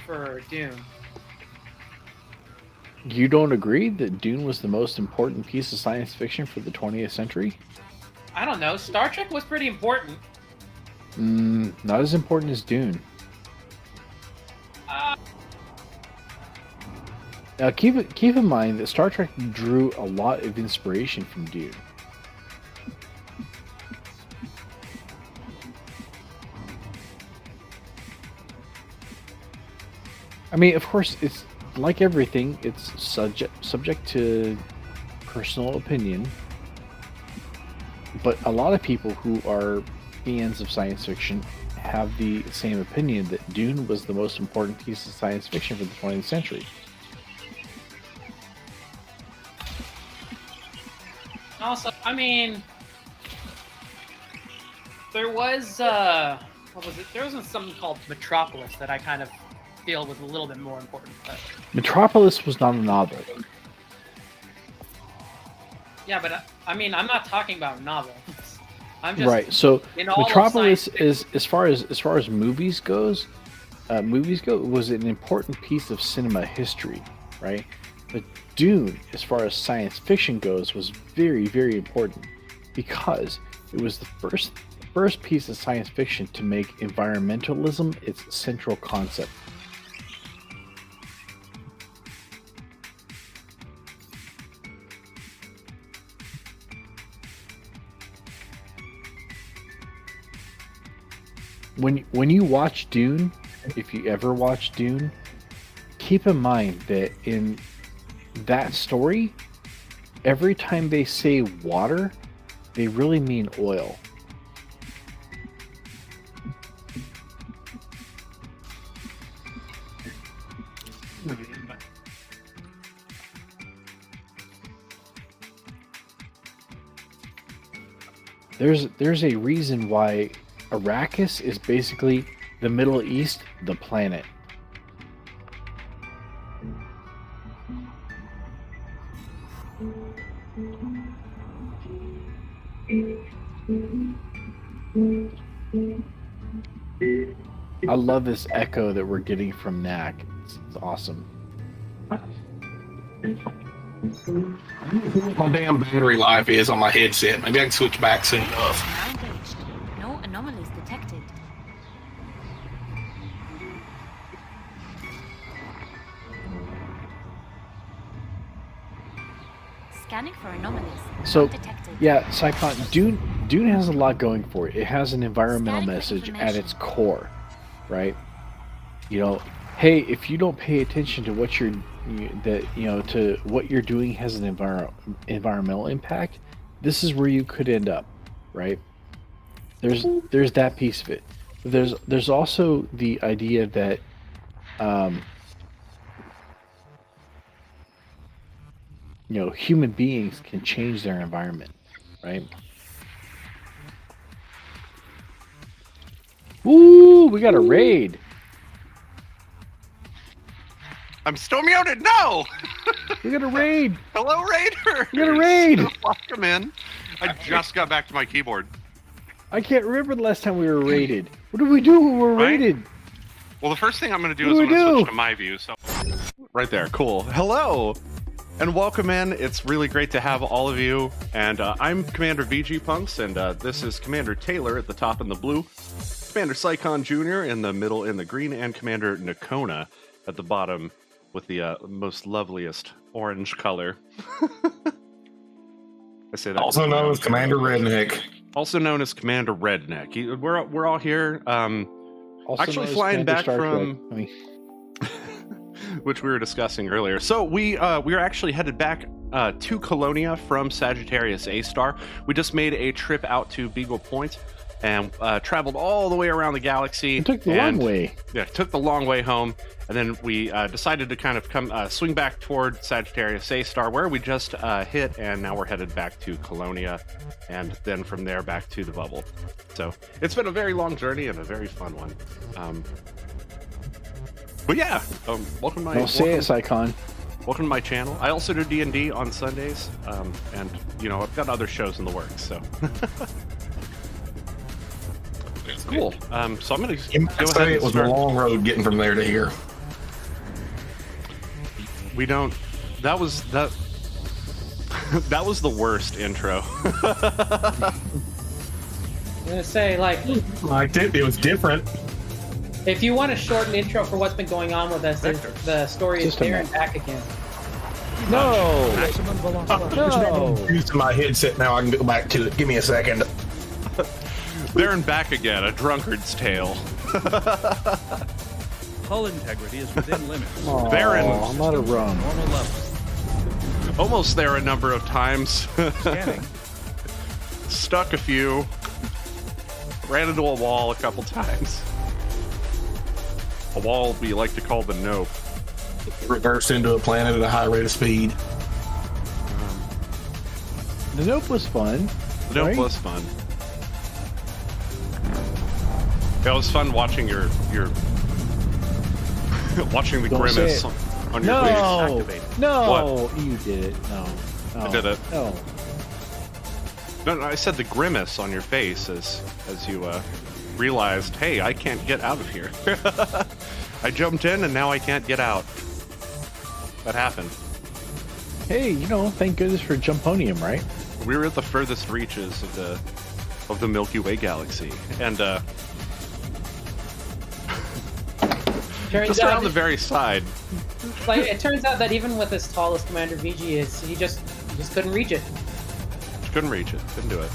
for Dune. You don't agree that Dune was the most important piece of science fiction for the 20th century? I don't know. Star Trek was pretty important. Not as important as Dune. Now keep in mind that Star Trek drew a lot of inspiration from Dune. I mean, of course, it's like everything, it's subject to personal opinion. But a lot of people who are fans of science fiction have the same opinion that Dune was the most important piece of science fiction for the 20th century. Also, I mean, there was what was it? There was something called Metropolis that I kind of feel was a little bit more important. But... Metropolis was not a novel. Yeah, but I mean, I'm not talking about novels. I'm just right. So Metropolis is, as far as movies go, was an important piece of cinema history, right? But Dune, as far as science fiction goes, was very, very important because it was the first piece of science fiction to make environmentalism its central concept. When you watch Dune, if you ever watch Dune, keep in mind that in that story, every time they say water, they really mean oil. There's a reason why Arrakis is basically the Middle East, the planet. I love this echo that we're getting from NAC. It's awesome. My damn battery life is on my headset. Maybe I can switch back soon enough. Now engaged. No anomalies detected. Scanning for anomalies. So, Not detected. yeah, Cyclone, Dune has a lot going for it. It has an environmental message at its core, right? You know, hey, if you don't pay attention to what to what you're doing has an environmental impact, this is where you could end up, right? There's that piece of it. There's also the idea that human beings can change their environment, right? Ooh, we got a raid. I'm still muted. No. We got a raid. Hello, Raider. We got a raid. Welcome in. I just got back to my keyboard. I can't remember the last time we were raided. What did we do when we were raided? Well, the first thing I'm going to do is I'm going to switch to my view. So, right there. Cool. Hello. And welcome in. It's really great to have all of you. And I'm Commander VG Punks, and this is Commander Taylor at the top in the blue, Commander Psychon Jr. in the middle in the green, and Commander Nakona at the bottom with the most loveliest orange color. I say that. Also known as Commander Redneck. Also known as Commander Redneck. We're all here. Also actually flying back Star from. Trek. Which we were discussing earlier. So we are actually headed back to Colonia from Sagittarius A-star. We just made a trip out to Beagle Point and traveled all the way around the galaxy. It took the long way. Yeah, took the long way home. And then we decided to kind of swing back toward Sagittarius A-star, where we just hit, and now we're headed back to Colonia, and then from there back to the bubble. So it's been a very long journey and a very fun one. But yeah, welcome to my. Don't say it, Psychon. Welcome to my channel. I also do D&D on Sundays, and I've got other shows in the works. So cool. So I'm gonna go ahead. It was a long road getting from there to here. We don't. That was that. That was the worst intro. I'm gonna say, like, It was different. if you want a short intro for what's been going on with us, the story is there and back again. No. Maximum velocity. No. I'm used to my headset now. I can go back to it. Give me a second. There and back again. A drunkard's tale. Hull integrity is within limits. I'm not a rum. Normal level. Almost there a number of times. Scanning. Stuck a few. ran into a wall a couple times. A wall we like to call the nope. Reverse into a planet at a high rate of speed. The nope was fun. The nope right? was fun. Yeah, it was fun watching your watching the Don't grimace say on your face. No, What? you did it. No, I did it. No. No, I said the grimace on your face as you realized, hey, I can't get out of here. I jumped in and now I can't get out. That happened. Hey, thank goodness for Jumponium, right? We were at the furthest reaches of the Milky Way galaxy, and just around the very side. Like, it turns out that even with as tall as Commander VG is, he just couldn't reach it. Couldn't reach it. Couldn't do it.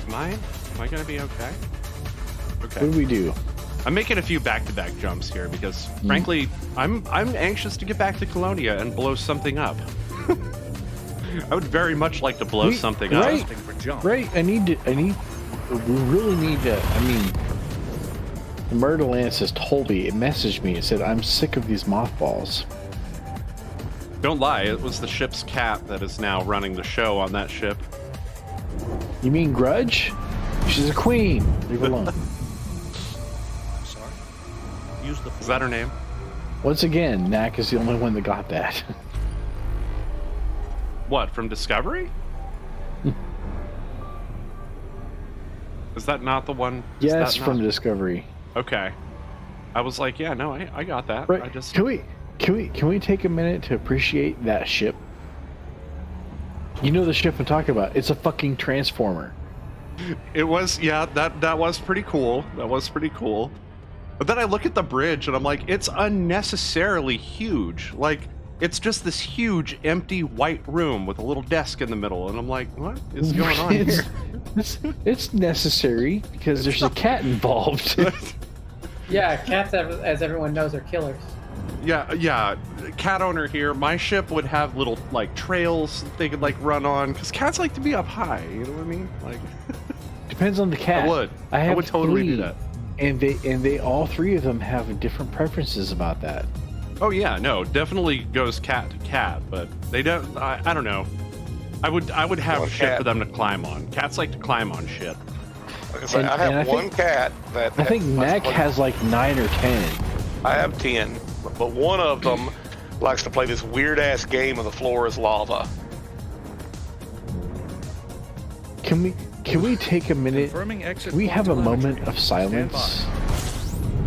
Am I gonna be okay? Okay. What do we do? I'm making a few back-to-back jumps here because, frankly, I'm anxious to get back to Colonia and blow something up. I would very much like to blow something up. Right. We really need to. I mean, the Murder Lance has told me. It messaged me. It said, "I'm sick of these mothballs." Don't lie. It was the ship's cat that is now running the show on that ship. You mean Grudge? She's a queen. Leave her alone. Is that her name? Once again, Knack is the only one that got that. What, from Discovery? Is that not the one? Yes, from Discovery. Okay. I was like, yeah, no, I got that. Right. I just... Can we take a minute to appreciate that ship? You know the ship I'm talking about. It's a fucking transformer. It was, yeah, that was pretty cool. That was pretty cool. But then I look at the bridge and I'm like, it's unnecessarily huge. Like, it's just this huge empty white room with a little desk in the middle. And I'm like, what is going on here? It's necessary because there's a cat involved. Yeah, cats, as everyone knows, are killers. Yeah. Cat owner here. My ship would have little, like, trails they could, like, run on. Because cats like to be up high. You know what I mean? Like, depends on the cat. I would. I would totally do that. And they all three of them have different preferences about that. Oh yeah, no, definitely goes cat to cat, but they don't. I don't know. I would have shit for them to climb on. Cats like to climb on shit. Like I have one cat that I think Mac has like 9 or 10. I have 10, but one of them likes to play this weird ass game of the floor is lava. Can we take a minute? Can we have a moment of silence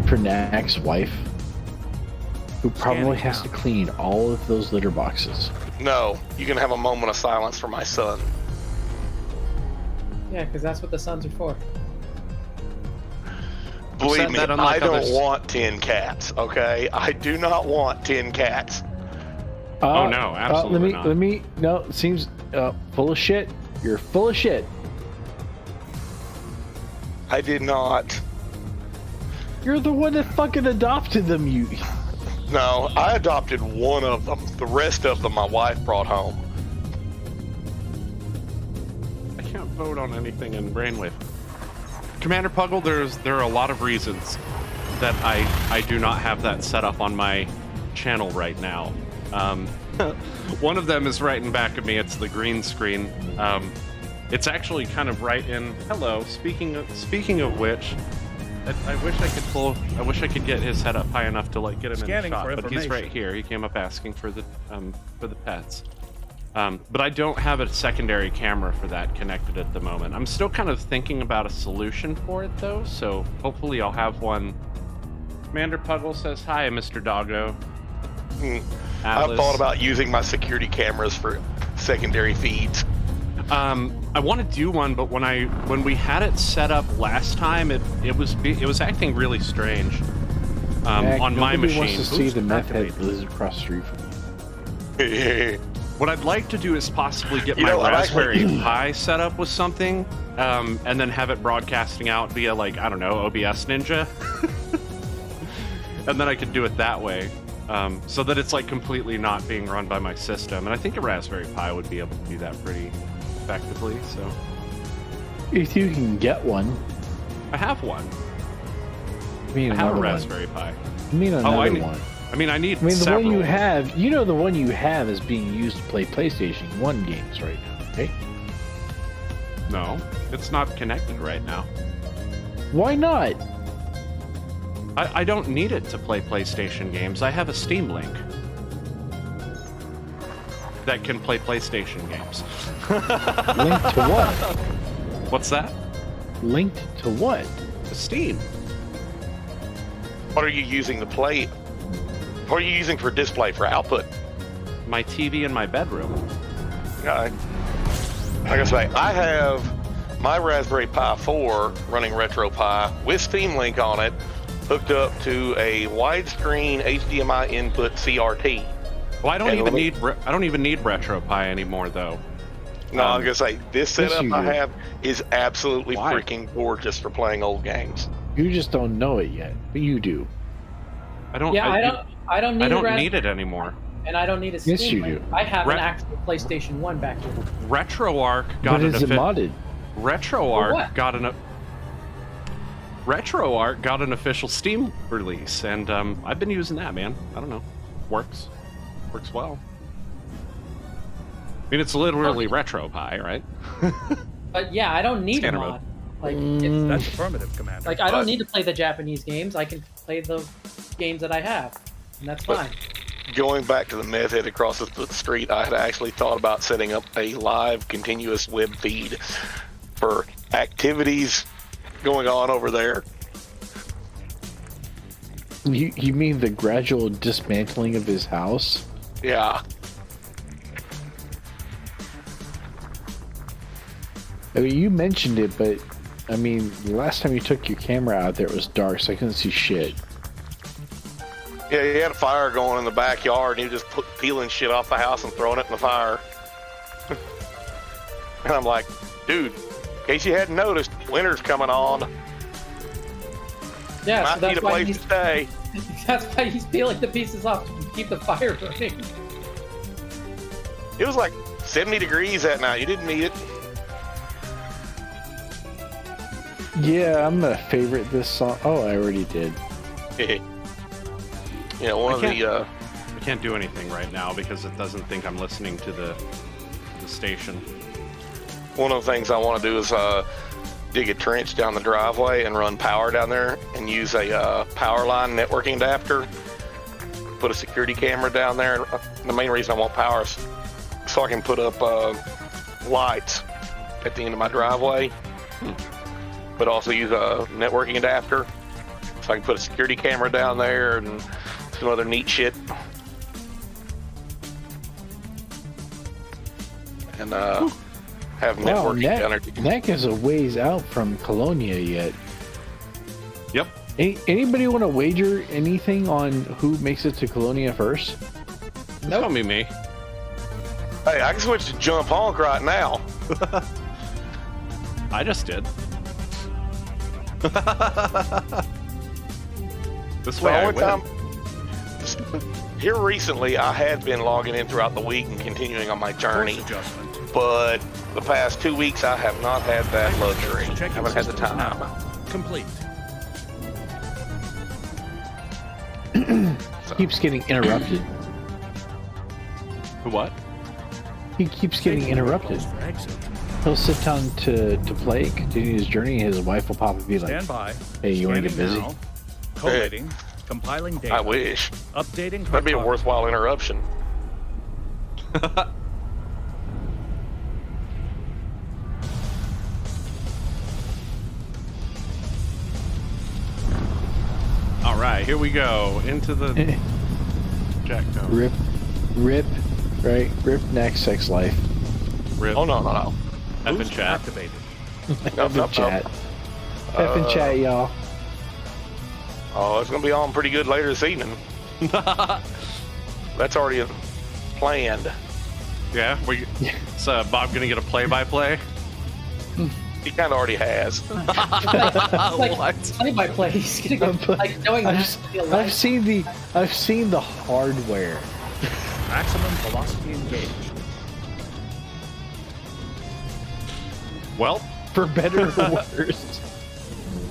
for Knack's wife, who probably has to clean all of those litter boxes? No, you can have a moment of silence for my son. Yeah, because that's what the sons are for. Believe me, I don't want 10 cats, okay? I do not want 10 cats. Oh no, absolutely not. No, it seems full of shit. You're full of shit. I did not. You're the one that fucking adopted them, you. No, I adopted one of them. The rest of them my wife brought home. I can't vote on anything in Brainwave. Commander Puggle, there are a lot of reasons that I do not have that set up on my channel right now. One of them is right in back of me. It's the green screen. It's actually kind of right in. Hello. Speaking of which, I wish I could get his head up high enough to like get him in the shot. But he's right here. He came up asking for the pets. But I don't have a secondary camera for that connected at the moment. I'm still kind of thinking about a solution for it though. So hopefully I'll have one. Commander Puggle says hi, Mr. Doggo. I've thought about using my security cameras for secondary feeds. I want to do one, but when we had it set up last time, it was acting really strange on my machine. Wants to see the meth head lizard across the street from me. What I'd like to do is possibly get my Raspberry Pi set up with something, and then have it broadcasting out via, like, I don't know, OBS Ninja, and then I could do it that way. So that it's like completely not being run by my system, and I think a Raspberry Pi would be able to do that effectively. So If you can get one. I have one. I mean, I have a another Raspberry Pi. one. I mean, another I need, one. I mean, I need. I mean, the several. one you have, the one you have is being used to play PlayStation 1 games right now, okay? No, it's not connected right now. Why not? I don't need it to play PlayStation games. I have a Steam Link that can play PlayStation games. Linked to what? What's that? Linked to what? Steam. What are you using to play? What are you using for display, for output? My TV in my bedroom. Like I say, I have my Raspberry Pi 4 running RetroPie with Steam Link on it, hooked up to a widescreen HDMI input CRT. Well, I don't even need RetroPie anymore, though. No, I was gonna say this setup you I do. have is absolutely Why? freaking gorgeous for playing old games. You just don't know it yet, but you do. I don't. Yeah, I don't need. I don't a need it anymore. and I don't need a Steam Yes, you Link. do. I have Re- an actual PlayStation 1 back here. RetroArch got But an is it modded? RetroArch got an RetroArch got an official Steam release, and I've been using that, man. I don't know, works well. I mean, it's literally RetroPie, right? But yeah, I don't need a Scanner mod. mode. Like, That's affirmative, Commander. I don't need to play the Japanese games. I can play the games that I have, and that's But- fine. Going back to the meth head across the street, I had actually thought about setting up a live continuous web feed for activities going on over there. You mean the gradual dismantling of his house? Yeah. I mean, you mentioned it, but I mean, the last time you took your camera out there, it was dark, so I couldn't see shit. Yeah, he had a fire going in the backyard, and he was just peeling shit off the house and throwing it in the fire. And I'm like, dude, in case you hadn't noticed, winter's coming on. Yeah, so Might need that's a why place to he's stay. that's why he's peeling the pieces off to keep the fire burning. It was like 70 degrees that night. You didn't need it. Yeah, I'm gonna favorite this song. Oh, I already did. You know, one of the I can't do anything right now because it doesn't think I'm listening to the station. one of the things I want to do is dig a trench down the driveway and run power down there and use a power line networking adapter. Put a security camera down there. And the main reason I want power is so I can put up lights at the end of my driveway, but also use a networking adapter so I can put a security camera down there and some other neat shit. And have Wow, networking down there. Neck is a ways out from Colonia yet. Yep. Anybody want to wager anything on who makes it to Colonia first? It's gonna be me. Hey, I can switch to Jump Honk right now. I just did. This way I win. Here recently, I had been logging in throughout the week and continuing on my journey, Course adjustment. but the past 2 weeks I have not had that luxury. Checking Haven't had the systems time. now. Complete. Keeps getting interrupted. What? He keeps getting interrupted. For exit. He'll sit down to play, continue his journey, and his wife will pop and be like, Stand by. "Hey, you want to get Scanning busy?" now. Collating. Compiling data. I wish. Updating. That'd be a cartography. worthwhile interruption. All right, here we go into the Jack Nose. Rip, right? Rip neck sex life. Rip. Oh, no. F and Boost chat. activated. F and chat. F and chat, y'all. Oh, it's going to be on pretty good later this evening. That's already planned. Yeah, so Bob gonna get a play-by-play? He kind of already has. Like play-by-play. He's gonna go like knowing that. I've seen the hardware. Maximum velocity engaged. Well, For better or worse.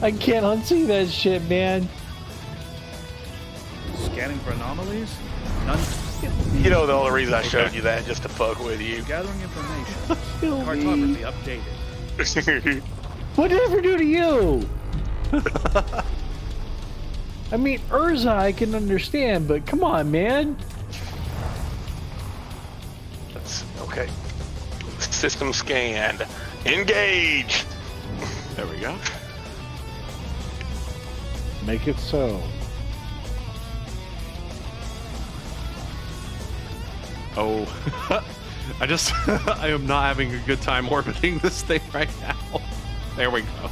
I can't unsee that shit, man. Scanning for anomalies? None. You know the only reason I showed you that just to fuck with you. Gathering information. Kill me. Cartography updated. What did I ever do to you? I mean, Urza I can understand, but come on, man. That's okay. System scanned. Engage. there we go. Make it so. Oh, I am not having a good time orbiting this thing right now. There we go.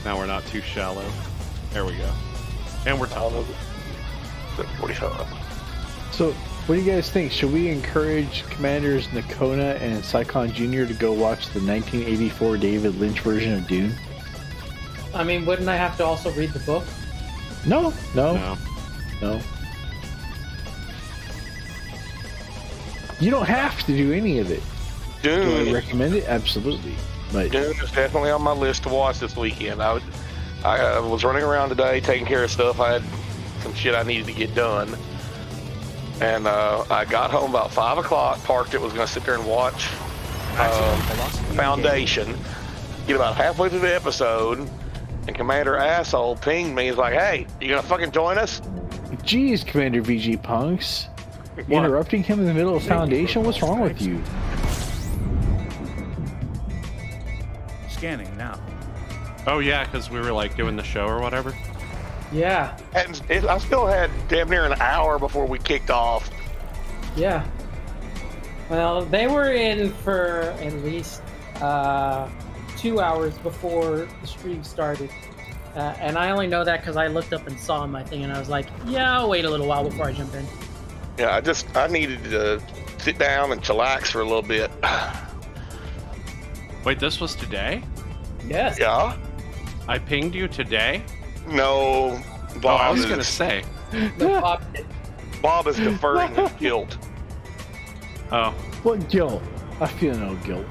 Now we're not too shallow. There we go. And we're top. 45. So, what do you guys think? Should we encourage Commanders Nakona and Saikon Jr. to go watch the 1984 David Lynch version of Dune? I mean, wouldn't I have to also read the book? No. No. You don't have to do any of it. Do I Dune. recommend it? Absolutely. But Dune is definitely on my list to watch this weekend. I was running around today taking care of stuff. I had some shit I needed to get done. And I got home about 5 o'clock, parked it, was going to sit there and watch Foundation. Get about halfway through the episode, and Commander Asshole pinged me. He's like, hey, you going to fucking join us? geez, Commander VG Punks. What? Interrupting him in the middle of Foundation? What's wrong with you? Scanning now. Oh yeah, because we were like doing the show or whatever. Yeah, I still had damn near an hour before we kicked off. yeah. Well, they were in for at least 2 hours before the stream started. And I only know that because I looked up and saw my thing, and I was like, yeah, I'll wait a little while before I jump in. Yeah, I needed to sit down and chillax for a little bit. Wait, this was today? Yes. Yeah? I pinged you today? No, Bob, Oh, I was gonna say. No, Bob is deferring his guilt. Oh, What guilt? I feel no guilt.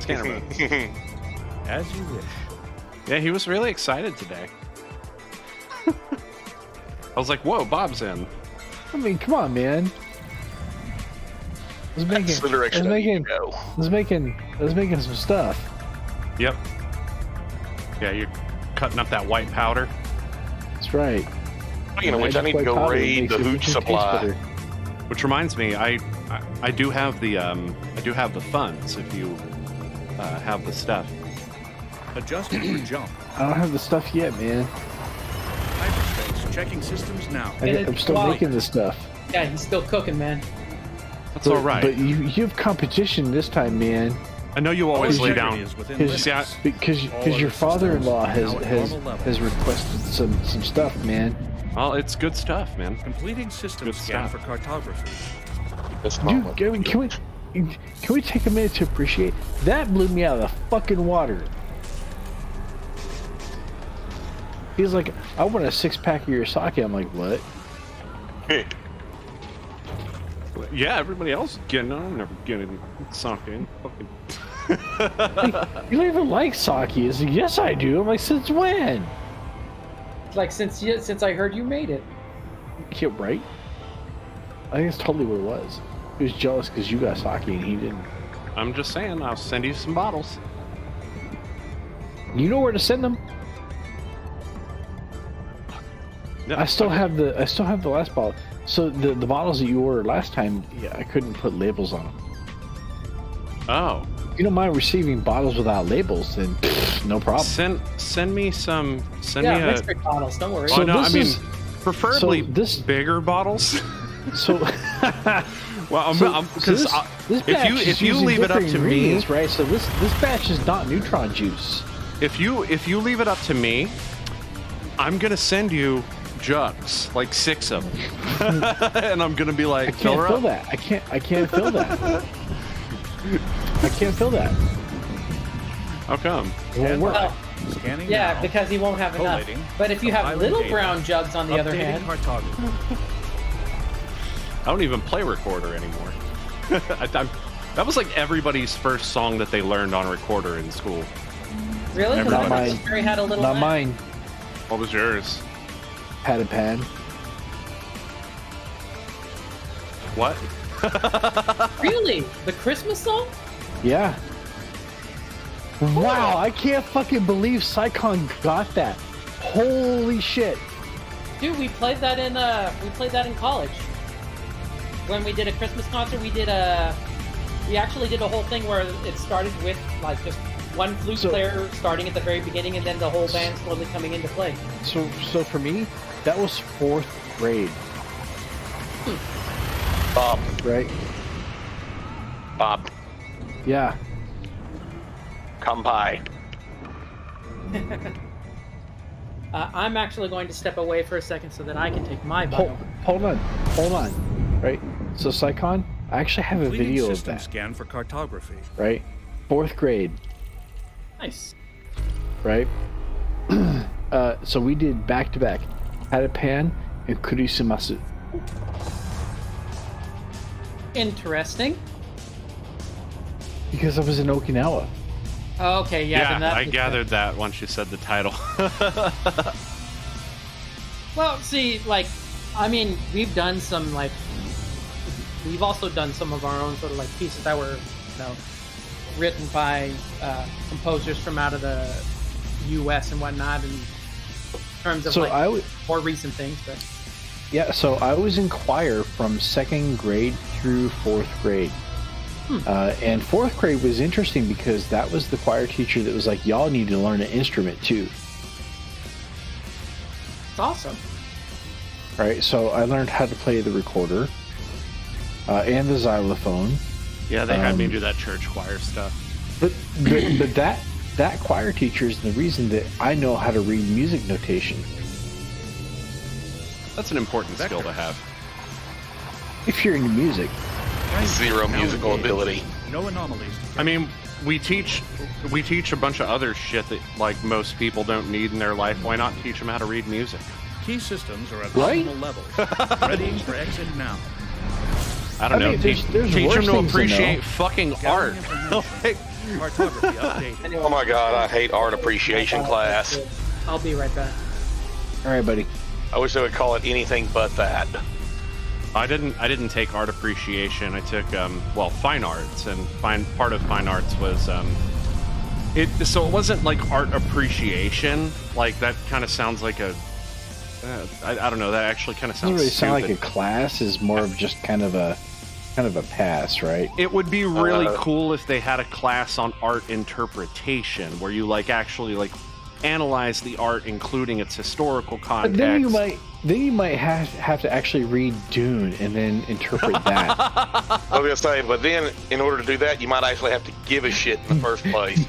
scanner mode. As you wish. Yeah, he was really excited today. I was like, "Whoa, Bob's in." I mean, come on, man. That's the direction I need to go. Let's making some stuff. Yep. Yeah, you're cutting up that white powder. That's right. Speaking of which, I need to go raid the hooch supply. Which reminds me, I do have the funds if you have the stuff. Adjusting for jump. I don't have the stuff yet, man. Hyperspace. Checking systems now. I'm still making the stuff. Yeah, he's still cooking, man. That's all right. But you have competition this time, man. I know you always All lay integrity down. is within Because limits. because your father-in-law has requested some stuff, man. Well, it's good stuff, man. Completing system Good scan stuff. for cartography. This Dude, moment. can we take a minute to appreciate that? Blew me out of the fucking water. He's like, I want a 6-pack of your sake. I'm like, what? Yeah, everybody else is getting on. I'm never getting sunk in. Fucking. You don't even like sake. He's like, yes, I do. I'm like, since when? Like since I heard you made it. Yeah, right? I think it's totally what it was. He was jealous because you got sake and he didn't. I'm just saying, I'll send you some bottles. You know where to send them. Yeah, I still have the last bottle. So the bottles that you ordered last time, yeah, I couldn't put labels on them. Oh. If you don't mind receiving bottles without labels, then pfft, no problem. Send me some. Send Yeah, me a. mystery bottles. Don't worry. So Oh, no, I this mean, is- preferably so this- bigger bottles. So, Well, so because this batch is if you using leave it up different to me, ingredients, right? So this batch is not neutron juice. if you leave it up to me, I'm gonna send you jugs, like 6 of them, and I'm gonna be like, I can't fill that. I can't fill that. I can't fill that. How come? It won't work. Well, Scanning yeah, now. because he won't have enough. Collating. But if you have Compiling little data. brown jugs, on the other Updating hand, cartography. I don't even play recorder anymore. That was like everybody's first song that they learned on a recorder in school. Really? Not mine. Harry had a little Not lamp. mine. What was yours? Had a pan. What? Really? The Christmas song? Yeah. Wow, I can't fucking believe Psycon got that. Holy shit. Dude, we played that in college. When we did a Christmas concert, we actually did a whole thing where it started with like just one flute player starting at the very beginning, and then the whole band slowly coming into play. So for me, that was 4th grade. Bob. Right? Bob. Yeah. Come by. I'm actually going to step away for a second so that I can take my bio. Hold on. Right? So Psycon, I actually have a Completing video of system that. scan for cartography. Right? 4th grade. Nice. Right? So we did back to back. Had a pan and Kurisumasu. Interesting. Because I was in Okinawa. Oh, okay, yeah. Then that I makes gathered sense. that once you said the title. Well, see, like, I mean, we've done some, like, we've also done some of our own sort of, like, pieces that were, written by composers from out of the U.S. and whatnot in terms of, more recent things, but... Yeah, so I was in choir from 2nd grade through 4th grade. And 4th grade was interesting because that was the choir teacher that was like, y'all need to learn an instrument too. It's awesome. Right, so I learned how to play the recorder and the xylophone. Yeah, they had me do that church choir stuff. But that choir teacher is the reason that I know how to read music notation. That's an important skill to have. If you're into music. Zero musical ability. No anomalies. I mean, we teach a bunch of other shit that like most people don't need in their life. Why not teach them how to read music? Key systems are at Right? optimal levels. Readying for exit now. I don't know. mean, Teach there's them worse to things to appreciate know. fucking art. Information. Cartography updated. Oh my god, I hate art appreciation class. I'll be right back. All right, buddy. I wish they would call it anything but that. I didn't take art appreciation. I took fine arts, and part of fine arts was so it wasn't like art appreciation. Like that kind of sounds like a I don't know. That actually kind of Doesn't sounds really stupid. sound like a class. Is more of just kind of a pass, right? It would be really cool if they had a class on art interpretation where you like actually like analyze the art, including its historical context. But then you might have to actually read Dune and then interpret that. I was gonna say, but then in order to do that, you might actually have to give a shit in the first place.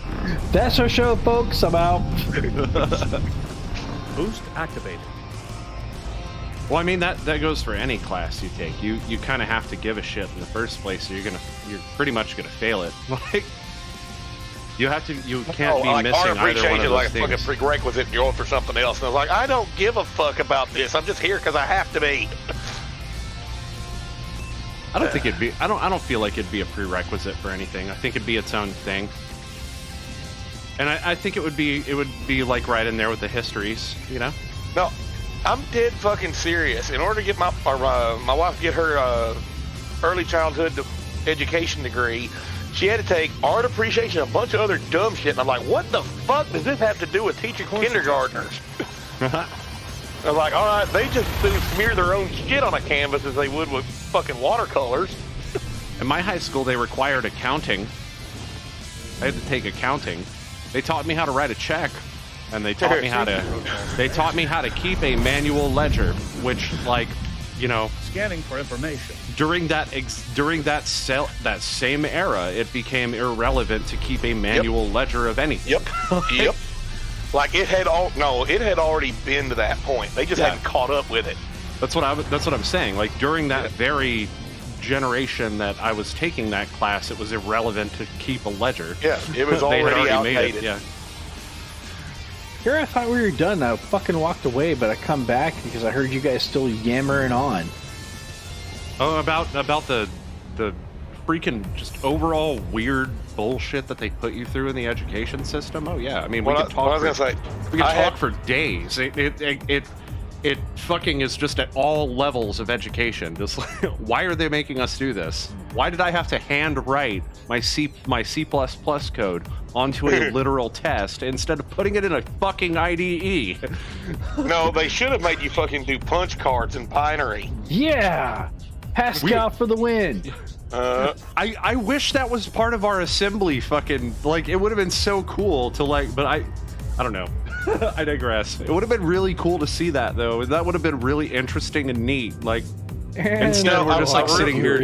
That's our show, folks. I'm out. Boost activated. Well, I mean that goes for any class you take. You kind of have to give a shit in the first place, or you're pretty much gonna fail it. Like you can't be like missing art either one appreciation of is those like a things. fucking prerequisite to go for something else. And I was like, I don't give a fuck about this. I'm just here because I have to be. I don't think it'd be. I don't feel like it'd be a prerequisite for anything. I think it'd be its own thing. And I think it would be like right in there with the histories, you know? No, I'm dead fucking serious. In order to get my wife to get her early childhood education degree, she had to take art appreciation and a bunch of other dumb shit. And I'm like, what the fuck does this have to do with teaching kindergartners? I was like, all right, they just smear their own shit on a canvas as they would with fucking watercolors. In my high school, they required accounting. I had to take accounting. They taught me how to write a check, and they taught me how to keep a manual ledger, which, like, you know, Scanning for information. during that same era, it became irrelevant to keep a manual ledger of anything. Yep. Like it had already been to that point. They just hadn't caught up with it. That's what I'm saying. Like during that very generation that I was taking that class, it was irrelevant to keep a ledger. Yeah, it was They had already made outdated. it. Yeah. Here I thought we were done. I fucking walked away, but I come back because I heard you guys still yammering on. Oh, about the freaking just overall weird bullshit that they put you through in the education system, oh yeah, I mean, we could talk for days. It fucking is just at all levels of education. Just like, why are they making us do this? Why did I have to hand write my C++ code onto a literal test instead of putting it in a fucking IDE? No, they should have made you fucking do punch cards in binary. Yeah, Pascal for the win. I wish that was part of our assembly. Fucking like, it would have been so cool to like, but I don't know. I digress. It would have been really cool to see that, though. That would have been really interesting and neat. Like, instead we're just like sitting here.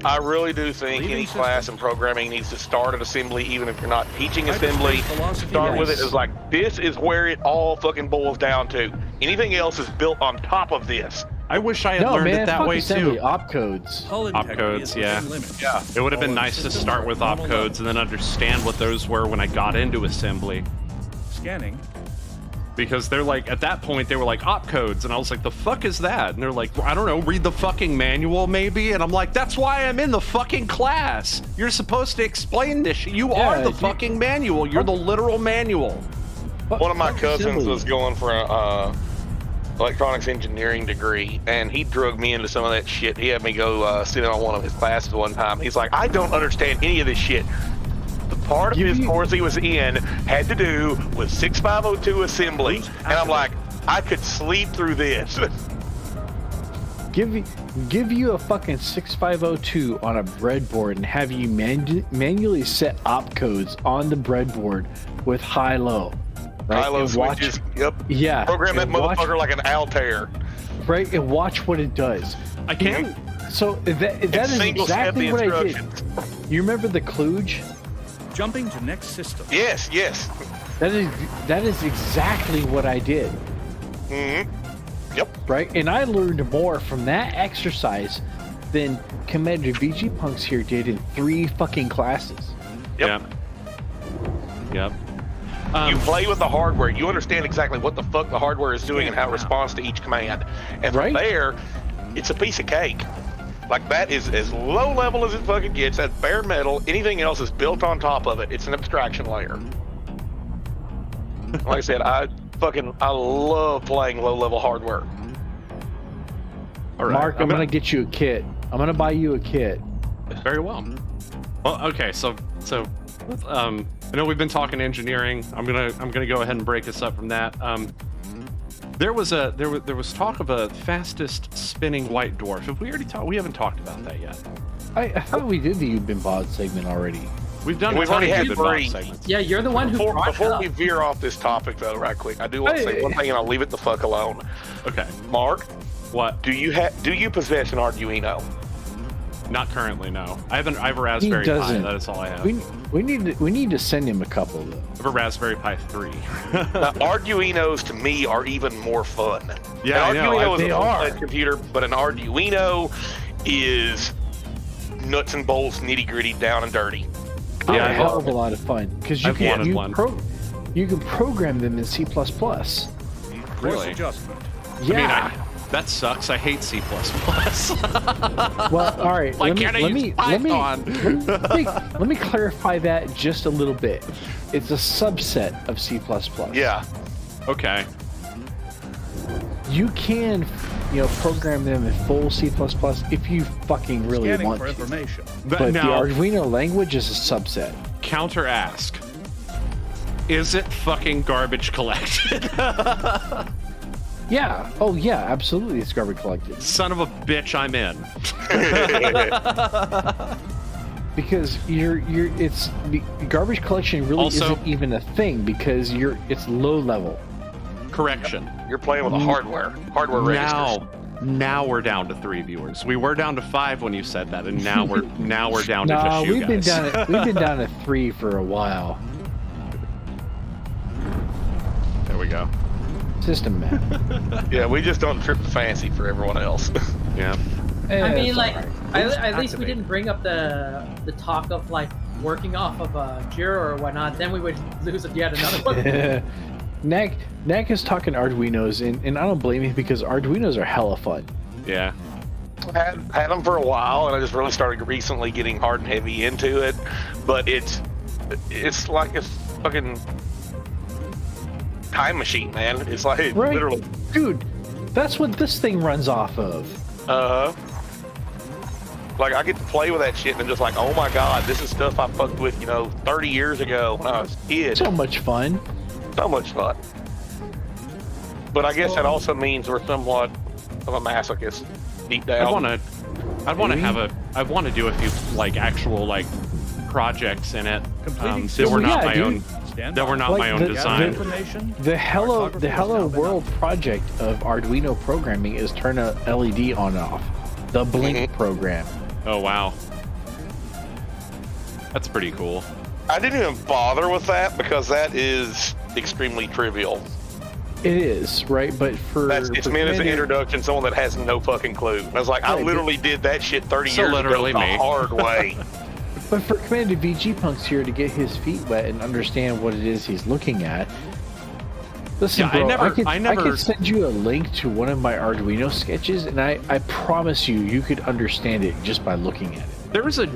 I really do think any class in programming needs to start at assembly, even if you're not teaching assembly. Start with it as like, this is where it all fucking boils down to. Anything else is built on top of this. I wish I had learned it that way assembly, too. Opcodes. Opcodes, yeah. It would have been nice to start with opcodes and then understand what those were when I got into assembly. Scanning. Because they're like, at that point, they were like, opcodes. And I was like, the fuck is that? And they're like, well, I don't know, read the fucking manual maybe? And I'm like, that's why I'm in the fucking class. You're supposed to explain this shit. You are the fucking manual. You're the literal manual. One of my cousins was going for a electronics engineering degree, and he drug me into some of that shit. He had me go sit in on one of his classes one time. He's like, I don't understand any of this shit. The part of his course he was in had to do with 6502 assembly, and I'm like, I could sleep through this. Give you a fucking 6502 on a breadboard and have you manually set opcodes on the breadboard with high-low. Right? High-low switches, yep. Yeah. Program that motherfucker like an Altair. Right, and watch what it does. I can't. So that is exactly what I did. You remember the kludge? Jumping to next system. Yes, yes. That is exactly what I did. Mm-hmm. Yep. Right, and I learned more from that exercise than Commander VG Punks here did in 3 fucking classes. Yep. Yep. You play with the hardware. You understand exactly what the fuck the hardware is doing and how it responds to each command. And from there, it's a piece of cake. Like, that is as low level as it fucking gets. That's bare metal. Anything else is built on top of it. It's an abstraction layer. Like I said, I love playing low level hardware. All right, Mark, I'm gonna get you a kit. I'm gonna buy you a kit. Very well. Well, okay, so I know we've been talking engineering. I'm gonna go ahead and break this up from that. There was talk of a fastest spinning white dwarf. Have we already talked? We haven't talked about that yet. I thought we did the You've Been Bod segment already. We've done. We've already had 3 segments. Yeah, you're the one who before we veer off this topic though, right quick. I do want to say one thing, and I'll leave it the fuck alone. Okay. Mark, what? Do you possess an Arduino? Not currently, no. I have a Raspberry Pi. That is all I have. We need to send him a couple though. I have a Raspberry Pi 3. Now, Arduinos to me are even more fun. Yeah, an Arduino is a full-fledged computer, but an Arduino is nuts and bolts, nitty-gritty, down and dirty. Yeah, a hell of a lot of fun because you can program them in C++. Really? Adjustment. Yeah. I mean, that sucks. I hate C++. Well, all right. Why can't I use Python? Let me clarify that just a little bit. It's a subset of C++. Yeah. Okay. You can, program them in full C++ if you fucking really want to. Information. But the Arduino language is a subset. Counter ask. Is it fucking garbage collected? Yeah. Oh, yeah. Absolutely, it's garbage collected. Son of a bitch, I'm in. Because it's the garbage collection really isn't even a thing because it's low level. Correction. You're playing with the hardware registers. Now we're down to 3 viewers. We were down to 5 when you said that, and now we're down to just you guys. We've been down to 3 for a while. There we go. System map. Yeah, we just don't trip the fancy for everyone else. Yeah. I mean, like, at least we didn't bring up the talk of like working off of Jira or whatnot. Then we would lose yet another one. Knack is talking Arduinos, and I don't blame him because Arduinos are hella fun. Yeah. had them for a while, and I just really started recently getting hard and heavy into it. But it's like a fucking time machine, man. It's like literally, dude. That's what this thing runs off of. Like I get to play with that shit and just like, oh my god, this is stuff I fucked with, 30 years ago when I was a kid. So much fun. So much fun. But I guess that also means we're somewhat of a masochist deep down. I want to do a few like actual like projects in it that were not my own. That were not like my own design. The Hello World project of Arduino programming is turn a LED on and off. The Blink program. Oh wow, that's pretty cool. I didn't even bother with that because that is extremely trivial. It is, right? But it's meant as an introduction to someone that has no fucking clue. I was like, I literally did that shit 30 years ago the hard way. But for Commander VG Punks here to get his feet wet and understand what it is he's looking at, listen, bro, I could send you a link to one of my Arduino sketches, and I promise you could understand it just by looking at it. There is a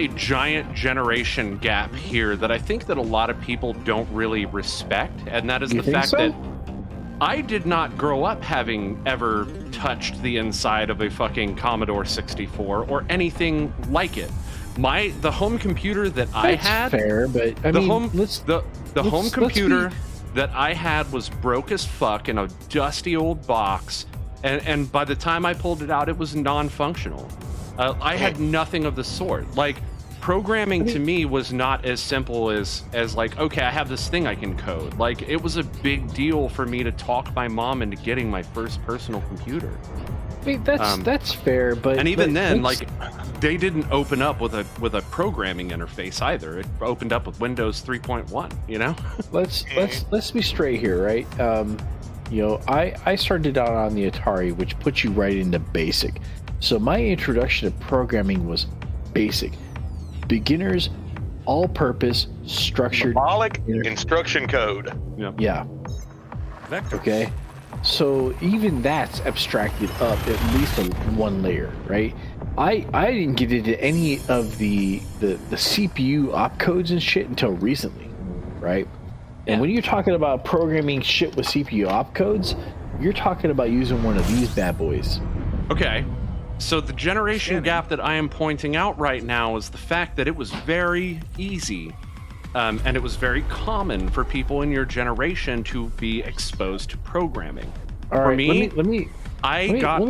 giant generation gap here that I think that a lot of people don't really respect, and that is the fact that I did not grow up having ever touched the inside of a fucking Commodore 64 or anything like it. The home computer that I had, fair, but the home computer that I had was broke as fuck in a dusty old box, and by the time I pulled it out, it was non-functional. I had nothing of the sort. Like, programming to me was not as simple as like, okay, I have this thing I can code. Like, it was a big deal for me to talk my mom into getting my first personal computer. I mean, that's fair, but and even then, like, they didn't open up with a programming interface either. It opened up with Windows 3.1. Let's be straight here, right? I started out on the Atari, which puts you right into BASIC. So my introduction to programming was BASIC. Beginners, all-purpose, structured... Symbolic instruction code. Yep. Yeah. Vectors. Okay. So even that's abstracted up at least one layer, right? I didn't get into any of the CPU opcodes and shit until recently, right? And when you're talking about programming shit with CPU opcodes, you're talking about using one of these bad boys. Okay. So the generation gap that I am pointing out right now is the fact that it was very easy and it was very common for people in your generation to be exposed to programming. All right, for me, let me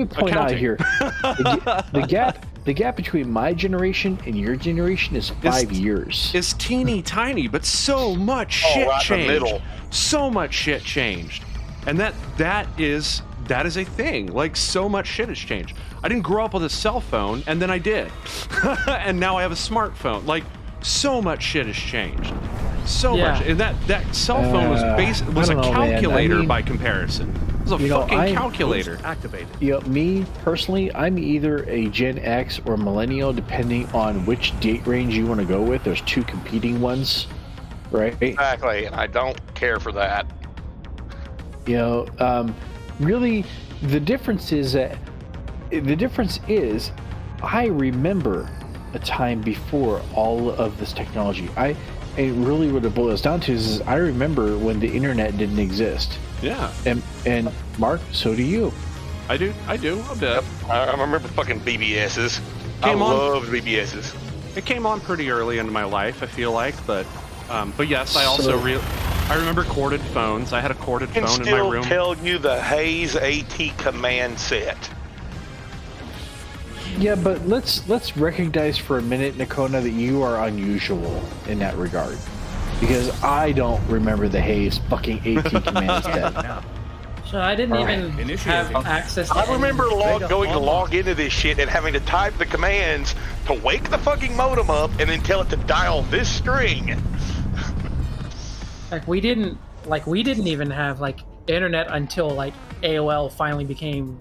point out here. The gap between my generation and your generation is 5 years. It's teeny tiny, but so much shit changed. So much shit changed. And that is a thing. Like, so much shit has changed. I didn't grow up with a cell phone, and then I did. And now I have a smartphone. Like, so much shit has changed. So much. And that cell phone was a calculator by comparison. It was a fucking calculator. Activated. Me, personally, I'm either a Gen X or Millennial, depending on which date range you want to go with. There's two competing ones, right? Exactly, and I don't care for that. Really, the difference is I remember a time before all of this technology. And really what it boils down to is I remember when the internet didn't exist. Yeah. And Mark, so do you. I do a bit. Yep. I remember fucking BBSs. I loved BBSs. It came on pretty early into my life, I feel like, but yes, I also I remember corded phones. I had a corded phone in my room. I can still tell you the Hayes AT command set. Yeah, but let's recognize for a minute, Nikona, that you are unusual in that regard. Because I don't remember the Hayes fucking AT command set. So I didn't even have access to I remember going to log into this shit and having to type the commands to wake the fucking modem up and then tell it to dial this string. Like we didn't even have like internet until like AOL finally became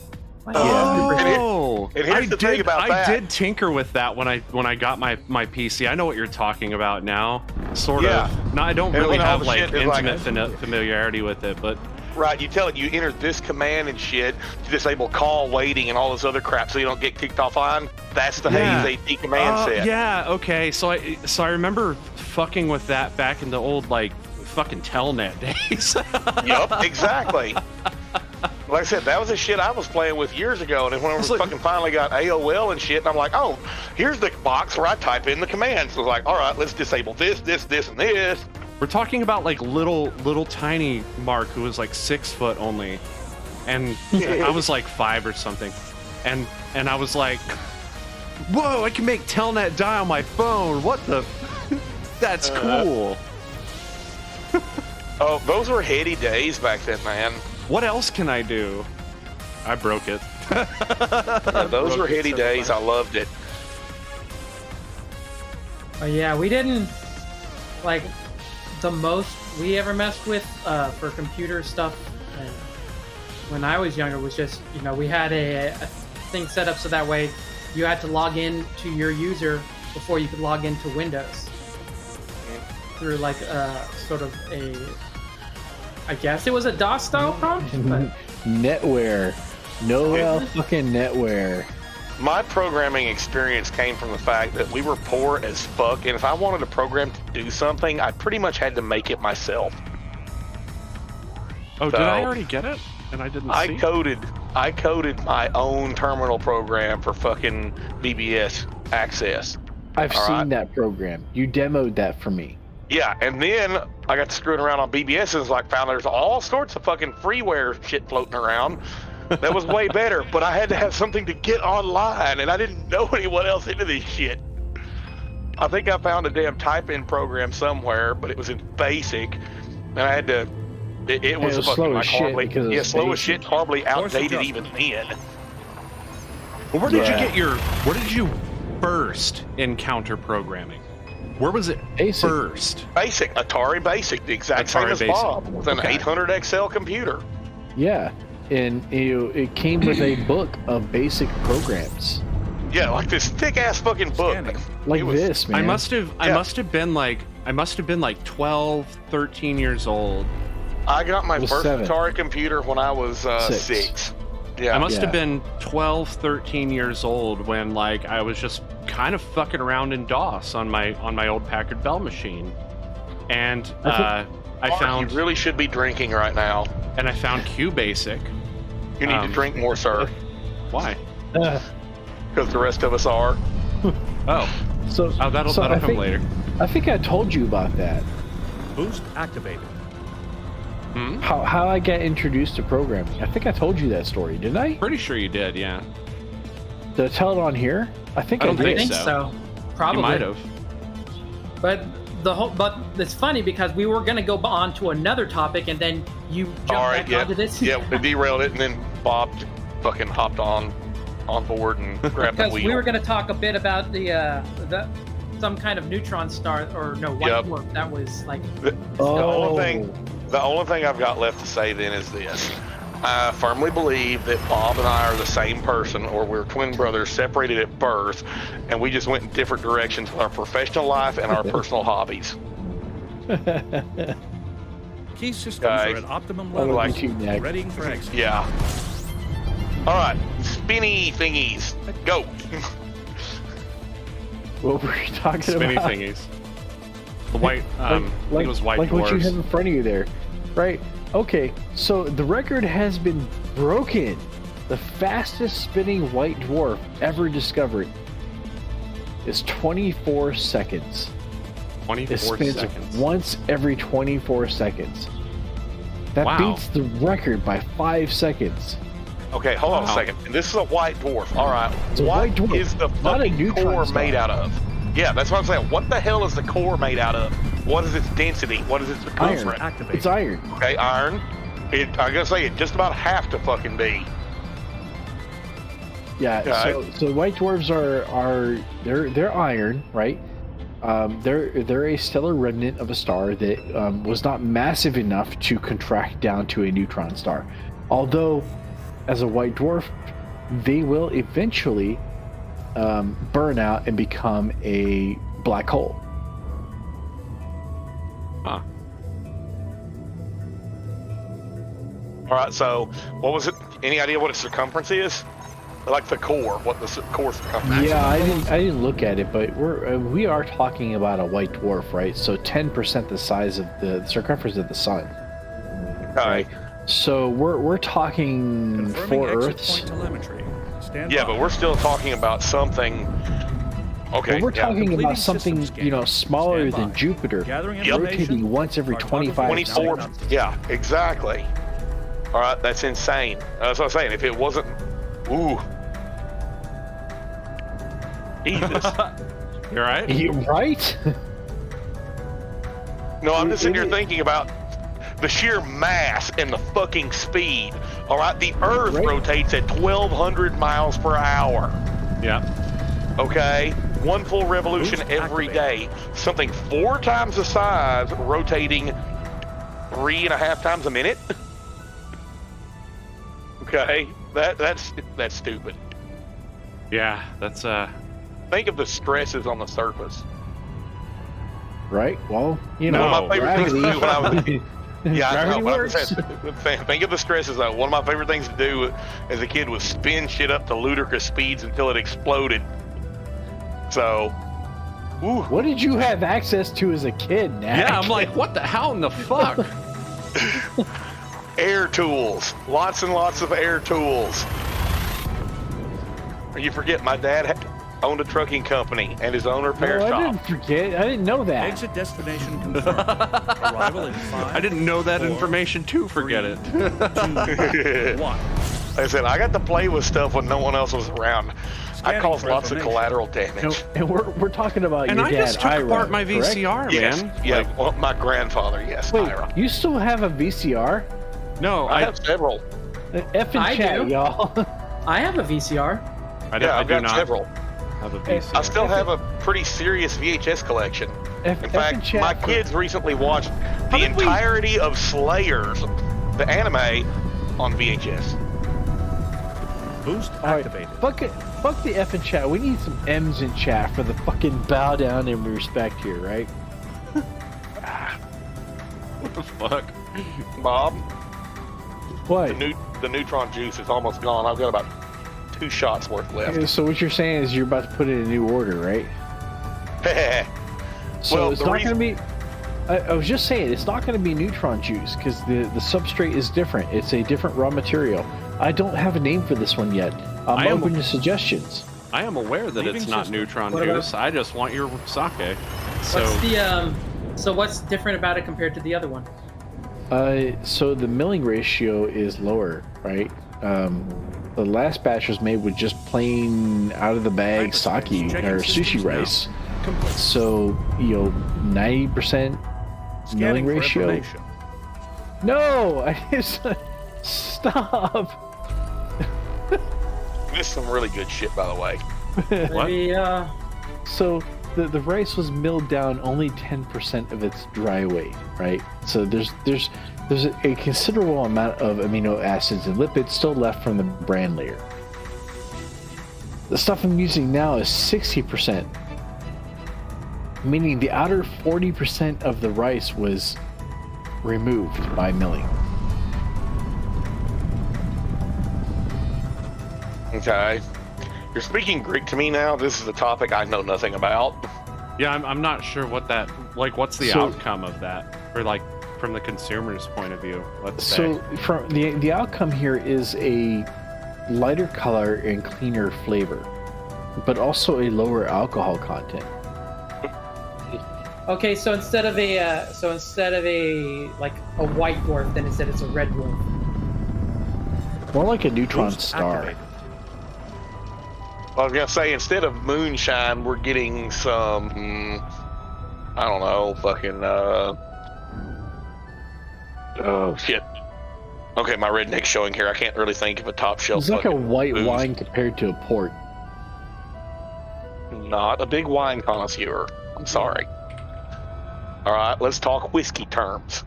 Oh, and here's the thing about that. I did tinker with that when I got my PC. I know what you're talking about now, sort of. No, I don't really have like intimate familiarity with it, but Right, you tell it you enter this command and shit to disable call waiting and all this other crap so you don't get kicked offline. That's the Haze AT command set. Yeah, okay. So I remember fucking with that back in the old like fucking Telnet days. Yep, exactly. Like I said, that was the shit I was playing with years ago, and then when we fucking finally got AOL and shit, and I'm like, oh, here's the box where I type in the commands. So I was like, all right, let's disable this, this, this, and this. We're talking about like little tiny Mark who was like 6 foot only, and I was like 5 or something, and I was like, whoa, I can make Telnet die on my phone. What the? That's cool. Oh, those were heady days back then, man. What else can I do? I broke it. Yeah, those were heady days. I loved it. Yeah, we didn't like the most we ever messed with for computer stuff. And when I was younger, was just we had a thing set up so that way you had to log in to your user before you could log into Windows through like sort of a. I guess it was a DOS style prompt. But... Netware. No fucking netware. My programming experience came from the fact that we were poor as fuck, and if I wanted a program to do something, I pretty much had to make it myself. Oh, did I already get it? And I didn't see? I coded my own terminal program for fucking BBS access. I've seen that program. You demoed that for me. Yeah, and then I got to screwing around on BBS and found there's all sorts of fucking freeware shit floating around. That was way better, but I had to have something to get online, and I didn't know anyone else into this shit. I think I found a damn type-in program somewhere, but it was in BASIC, and I had to. It was fucking slow like as horribly, shit. Slow as shit, horribly outdated even then. Well, where did you first encounter programming? Where was it first? Basic, Atari Basic, the exact same as Bob, with an 800 XL computer. Yeah, and it came with a book of basic programs. Yeah, like this thick ass fucking book. Like this, man. I must have been like 12, 13 years old. I got my first Atari computer when I was 6. Yeah. I must have been 12, 13 years old when like I was just kind of fucking around in DOS on my old Packard Bell machine, and I found. You really should be drinking right now. And I found QBasic. You need to drink more, sir. Why? Because the rest of us are. That'll come later. I think I told you about that. Boost activated. How I got introduced to programming. I think I told you that story, didn't I? Pretty sure you did, yeah. Did I tell it on here? I think I did. I think so. Probably. You might have. But it's funny because we were gonna go on to another topic and then you jumped back onto this. Yeah, we derailed it and then Bob fucking hopped on board and grabbed the wheel. Because we were gonna talk a bit about the some kind of neutron star white dwarf that was like the only thing I've got left to say then is this. I firmly believe that Bob and I are the same person, or we're twin brothers separated at birth, and we just went in different directions with our professional life and our personal hobbies. Key systems are at optimum level. Ready for exit. Yeah. All right, spinny thingies, go. What were you talking spinny about? Spinny thingies. The white, I think it was white like dwarfs. What you have in front of you there, right? Okay, so the record has been broken. The fastest spinning white dwarf ever discovered is 24 seconds. 24 it spins seconds. Once every 24 seconds. That beats the record by 5 seconds. Okay, hold on a second. And this is a white dwarf. All right. What is the fucking core made out of? Yeah, that's what I'm saying. What the hell is the core made out of? What is its density? What is its circumference? Iron. It's iron. Okay, iron. I'm gonna say it just about have to fucking be. Yeah. Okay. So white dwarfs are they're iron, right? They're a stellar remnant of a star that was not massive enough to contract down to a neutron star. Although, as a white dwarf, they will eventually burn out and become a black hole. Huh. All right, so what was it? Any idea what its circumference is? Like the core, what the core circumference? Yeah, I didn't look at it, but we are talking about a white dwarf, right? So 10% the size of the circumference of the sun. Okay. So we're talking Confirming 4 exit Earths. point telemetry. Stand Yeah, by. but we're still talking about something. Okay. Well, we're yeah. talking Completing about something, system scan. smaller Stand than by. Jupiter, Gathering rotating information. once every Cartography 25 24. seconds. Yeah, exactly. All right, that's insane. That's what I'm saying. If it wasn't, ooh, Jesus. You're right. You right? No, I'm just sitting here thinking about the sheer mass and the fucking speed. All right, the Earth Right. rotates at 1,200 miles per hour. Yeah. Okay, one full revolution Boost every activated. day. Something 4 times the size, rotating 3.5 times a minute. Okay, that's stupid. Yeah, that's Think of the stresses on the surface. Right? Well, you No, know, One of my favorite things to do when I was gravity. Yeah, I know. Gravity But I'm works. just saying, think of the stresses though. One of my favorite things to do as a kid was spin shit up to ludicrous speeds until it exploded. So, ooh, What did you have access to as a kid, Nat? yeah. I'm like, what the hell in the fuck? air tools, lots and lots of air tools. You forget, my dad owned a trucking company and his owner repair No, I shop. didn't forget. I didn't know that. Exit destination confirmed. Arrival in 5. I didn't know that 4, information too. Forget it. 2, 1. Like I said, I got to play with stuff when no one else was around. I Scanning caused for lots of information. collateral damage. And we're talking about And your I dad, just took Ira, apart my correct? VCR, Yes, man. yeah, Like, well, my grandfather, yes, Wait, Ira. you still have a VCR? no, I have several. F in I chat, do. y'all. I have a VCR. I Yeah, I I've do got not several. have a I VCR. still have a pretty serious VHS collection. F In in fact, chat my for- kids recently watched the did we- entirety of Slayers, the anime, on VHS. Boost All right, activated. fuck the F in chat. We need some M's in chat for the fucking bow down and respect here, right? What the fuck? Bob, What? the neutron juice is almost gone. I've got about 2 shots worth left. So what you're saying is you're about to put in a new order, right? So Well, it's the not reason- going to be. I was just saying it's not going to be neutron juice because the substrate is different. It's a different raw material. I don't have a name for this one yet. I'm I am- open to suggestions. I am aware that Leaving it's not system. neutron What about- juice. I just want your sake. So What's the So what's different about it compared to the other one? So the milling ratio is lower, right? The last batch was made with just plain out of the bag sake Checking or sushi systems now. rice. Complete. So 90% milling Scanning for ratio. information. No, I just stop. This is some really good shit, by the way. Maybe So the rice was milled down only 10% of its dry weight, right? So there's a considerable amount of amino acids and lipids still left from the bran layer. The stuff I'm using now is 60%, meaning the outer 40% of the rice was removed by milling. Okay. You're speaking Greek to me now. This is a topic I know nothing about. yeah, I'm not sure what that what's the So- outcome of that, or like from the consumer's point of view. Let's say. So from the outcome here is a lighter color and cleaner flavor, but also a lower alcohol content. okay. So instead of a like a white dwarf, then instead it's a red dwarf. More like a neutron Boost star. activated. I was gonna say, instead of moonshine, we're getting some, I don't know, fucking, oh shit. Okay, my redneck's showing here. I can't really think of a top shelf. It's like a fucking white booze. wine compared to a port. Not a big wine connoisseur. I'm sorry. All right, let's talk whiskey terms.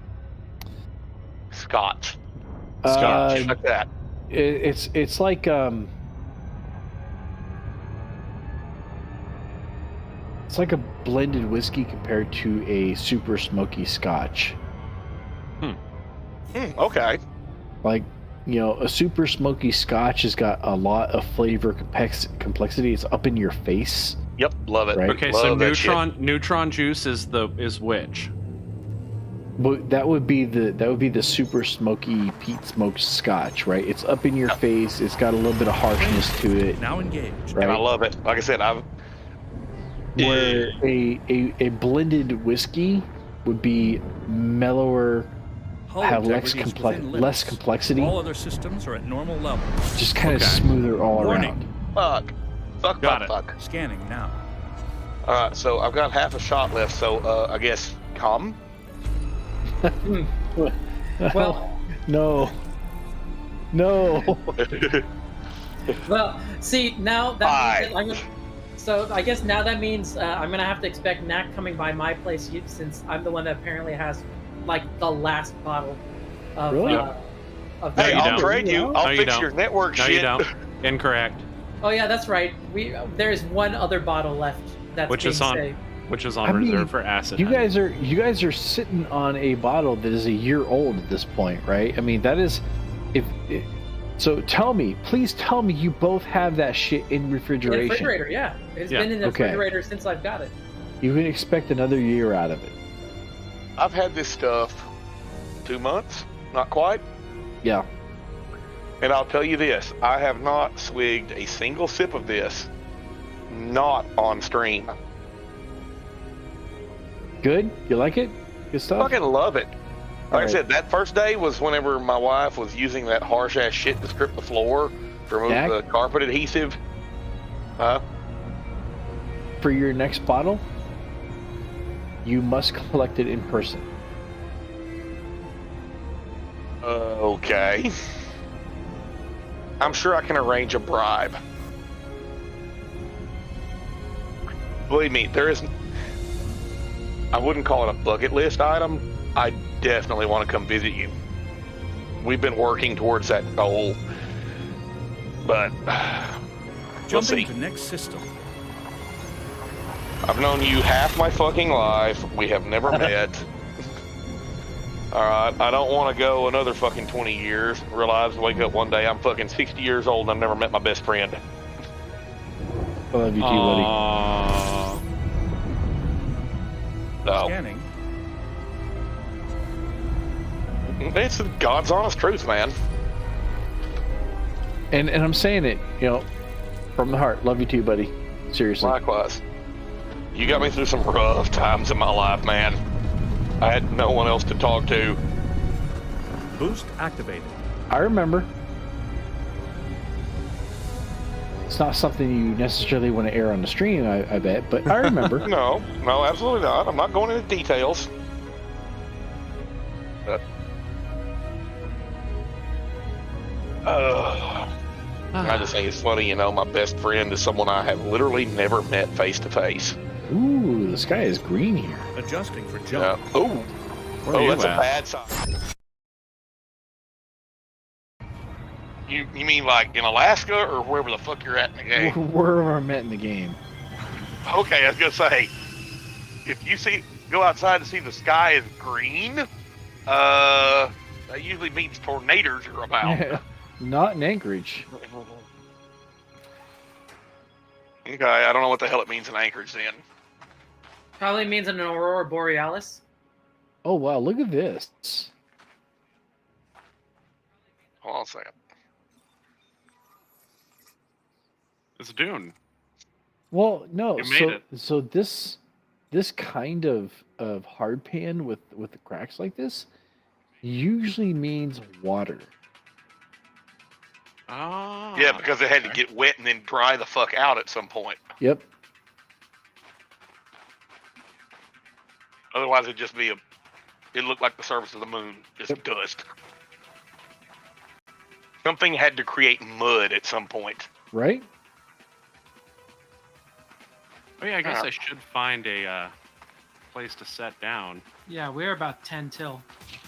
Scotch. Scotch. Like that. It's like it's like a blended whiskey compared to a super smoky Scotch. Okay. Like, a super smoky scotch has got a lot of flavor complexity. It's up in your face. Yep, love it. Right. Okay, Love so that shit. neutron juice is which? But that would be the super smoky peat smoked scotch, right? It's up in your face. It's got a little bit of harshness to it. Now engaged. Right? And I love it. Like I said, Where a blended whiskey would be mellower, Hull have integrity is within limits. less complexity, All other systems are at normal levels. just kind of Okay. smoother all Warning. around. fuck, Got it. fuck. Scanning now. All right, so I've got half a shot left. So I guess come. Well, No. well. See, now that Fine. means so I guess now that means I'm gonna have to expect Knack coming by my place since I'm the one that apparently has like the last bottle of. Really? Of No, Hey, you I'll don't. trade you. No, I'll you fix don't. your network No, shit. you don't. Incorrect. Oh yeah, that's right. There's one other bottle left that's Which being is on saved. I mean, reserve for acid. You guys are sitting on a bottle that is a year old at this point, right? I mean, that is so please tell me you both have that shit in The refrigeration. refrigerator, yeah. It's Yeah. been in the Okay. refrigerator since I've got it. You can expect another year out of it. I've had this stuff 2 months, not quite. Yeah. And I'll tell you this: I have not swigged a single sip of this, not on stream. Good? You like it? Good stuff? Fucking love it. Like I Alright. said, that first day was whenever my wife was using that harsh ass shit to strip the floor to remove Dak? the carpet adhesive. For your next bottle, you must collect it in person. Okay. I'm sure I can arrange a bribe. Believe me, there is. I wouldn't call it a bucket list item. I definitely want to come visit you. We've been working towards that goal, but we'll see. Jumping to next system. I've known you half my fucking life. We have never met. Alright, I don't want to go another fucking 20 years. Realize, wake up one day, I'm fucking 60 years old and I've never met my best friend. I love you too, buddy. No. Scanning. It's God's honest truth, man. And I'm saying it, from the heart. Love you too, buddy. Seriously. Likewise. You got me through some rough times in my life, man. I had no one else to talk to. Boost activated. I remember. It's not something you necessarily want to air on the stream, I bet, but I remember. No, absolutely not. I'm not going into details. But, I just think it's funny, my best friend is someone I have literally never met face to face. Ooh, the sky is green here. Adjusting for Yeah. jump. Where are you That's a at? bad sign. You mean like in Alaska or wherever the fuck you're at in the game? Wherever I'm at in the game. Okay, I was gonna say, if you go outside to see the sky is green, that usually means tornadoes are about. Not in Anchorage. Okay, I don't know what the hell it means in Anchorage then. Probably means an aurora borealis. Oh wow, look at this. Hold on a second. It's Dune. Well, no. You made it. So this kind of hardpan with the cracks like this usually means water. Ah. Yeah, because it had to get wet and then dry the fuck out at some point. Yep. Otherwise, it'd just be it looked like the surface of the moon, just dust. Something had to create mud at some point. Right? Oh yeah, I guess I should find a place to set down. Yeah, we're about 10 till,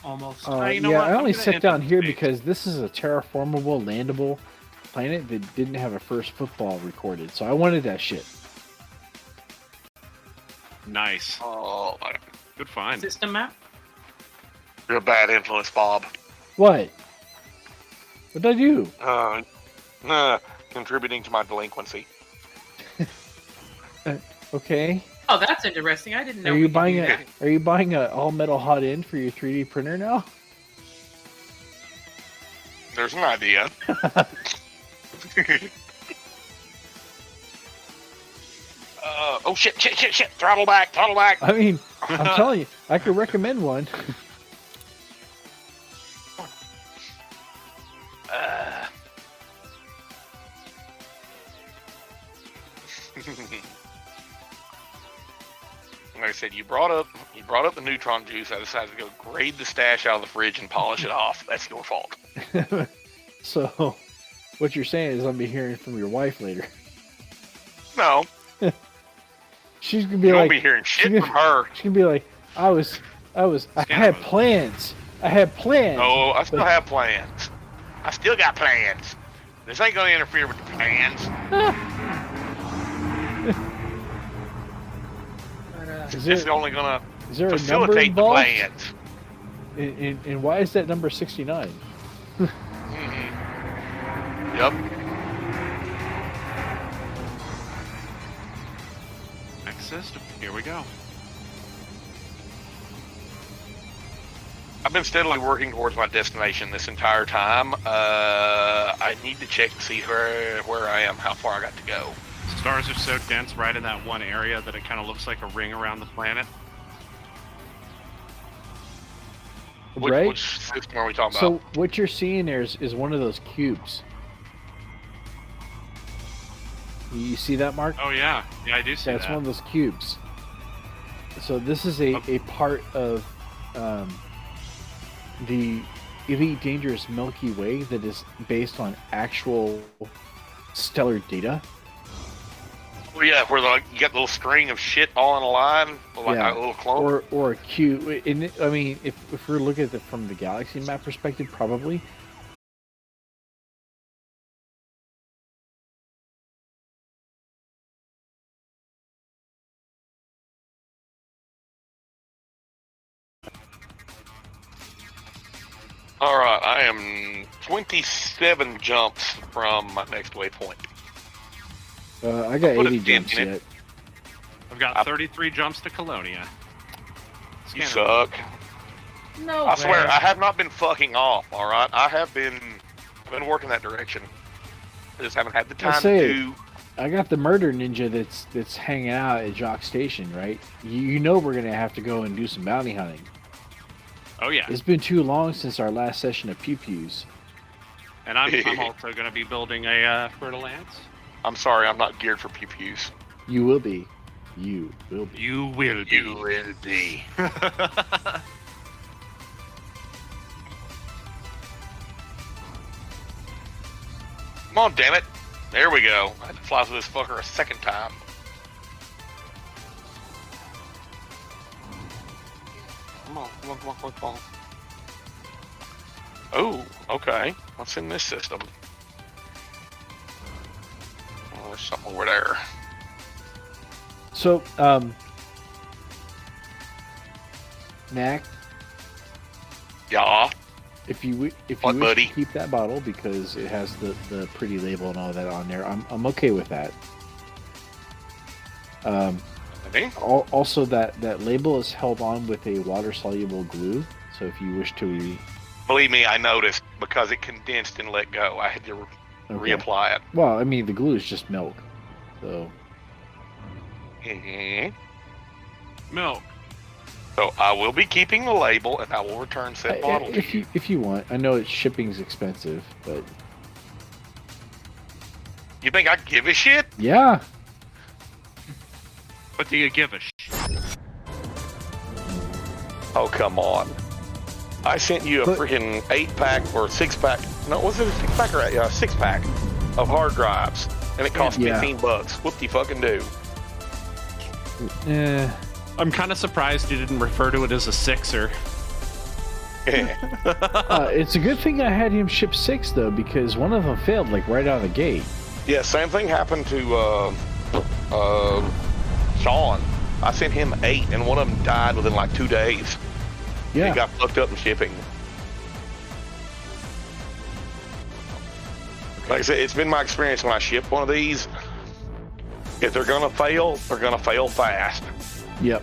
almost. you know yeah, what? I I'm only gonna sit down enter here space. because this is a terraformable, landable planet that didn't have a first football recorded. So I wanted that shit. Nice. Oh, Good find. System map? you're a bad influence, Bob. What? What did I do? Contributing to my delinquency. Okay. Oh, that's interesting. I didn't know. Are you buying a all metal hot end for your 3D printer now? There's an idea. Oh shit! Throttle back! I mean, I'm telling you, I could recommend one. Like I said, you brought up the neutron juice. I decided to go grade the stash out of the fridge and polish it off. That's your fault. So, what you're saying is I'll be hearing from your wife later. No. She's gonna be you like, won't be hearing shit from her. She's gonna be like, I had plans. Oh, I still have plans. I still got plans. This ain't gonna interfere with the plans. This is only gonna facilitate the plans. And why is that number 69? Yep. Next system. Here we go. I've been steadily working towards my destination this entire time. I need to check to see where I am, how far I got to go. Stars are so dense right in that one area that it kind of looks like a ring around the planet. Right? Which system are we talking So about? what you're seeing there is one of those cubes. You see that, Mark? Oh yeah, I do see that. That's one of those cubes. So this is a part of the Elite Dangerous Milky Way that is based on actual stellar data. Well, yeah, where you got the little string of shit all in a line, like a little clone. Or a cube. I mean, if we're looking at it from the galaxy map perspective, probably. All right, I am 27 jumps from my next waypoint. I got 80 jumps yet. I've got 33 jumps to Colonia. You suck. No, I swear, I have not been fucking off. All right, I've been working that direction. I just haven't had the time to do. I got the murder ninja that's hanging out at Jock Station, right? You know we're gonna have to go and do some bounty hunting. Oh yeah. It's been too long since our last session of pew pews. And I'm also going to be building a Freelance. I'm sorry, I'm not geared for pew-pews. You will be. You will be. You will be. You will be. Come on, damn it. There we go. I had to fly through this fucker a second time. Come on. Oh, okay. What's in this system? Oh, there's something over there. So, Mac. Yeah. If you wish buddy? to keep that bottle because it has the pretty label and all that on there, I'm okay with that. Also, that label is held on with a water-soluble glue, so if you wish to... Believe me, I noticed, because it condensed and let go. I had to reapply it. Well, I mean, the glue is just milk, so... Milk. So I will be keeping the label, and I will return said bottle to you. If you want. I know shipping's expensive, but... You think I give a shit? Yeah. What do you give a Oh, come on. I sent you a freaking 8-pack or 6-pack. No, was it a 6-pack or a 6-pack of hard drives? And it cost $15. Whoop-de-fucking-do. I'm kind of surprised you didn't refer to it as a 6er. It's a good thing I had him ship 6, though, because one of them failed, like, right out of the gate. Yeah, same thing happened to Sean. I sent him 8, and one of them died within, like, 2 days. Yeah. He got fucked up in shipping. Like I said, it's been my experience when I ship one of these. If they're gonna fail, they're gonna fail fast. Yep.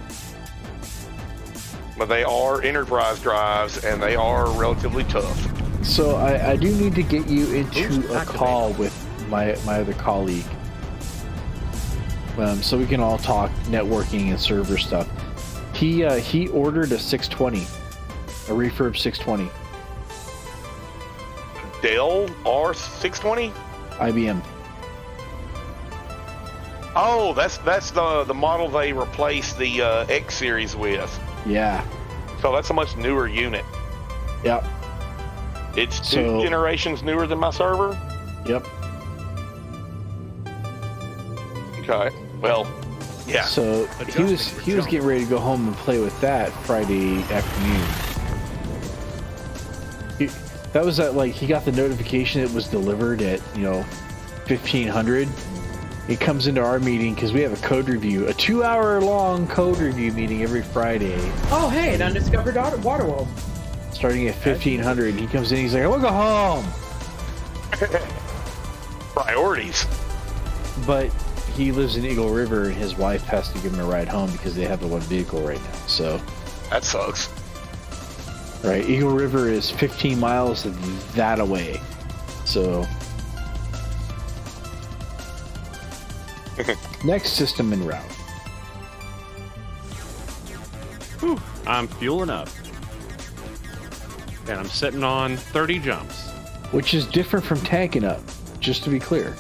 But they are enterprise drives, and they are relatively tough. So I do need to get you into a call with my other colleague, so we can all talk networking and server stuff. He ordered a 620, a refurb 620. Dell R620? IBM. Oh, that's the model they replaced the X series with. Yeah. So that's a much newer unit. Yep. It's two generations newer than my server. Yep. Okay. Well, yeah. So he was getting ready to go home and play with that Friday afternoon. That was like he got the notification it was delivered at 1500. It comes into our meeting because we have a code review, a 2-hour long code review meeting every Friday. Oh, hey, an undiscovered water world. Starting at 1500. He comes in, he's like, I want to go home. Priorities. But he lives in Eagle River and his wife has to give him a ride home because they have the one vehicle right now. So that sucks. Right, Eagle River is 15 miles that away. So next system en route. Whew, I'm fueling up. And I'm sitting on 30 jumps. Which is different from tanking up, just to be clear.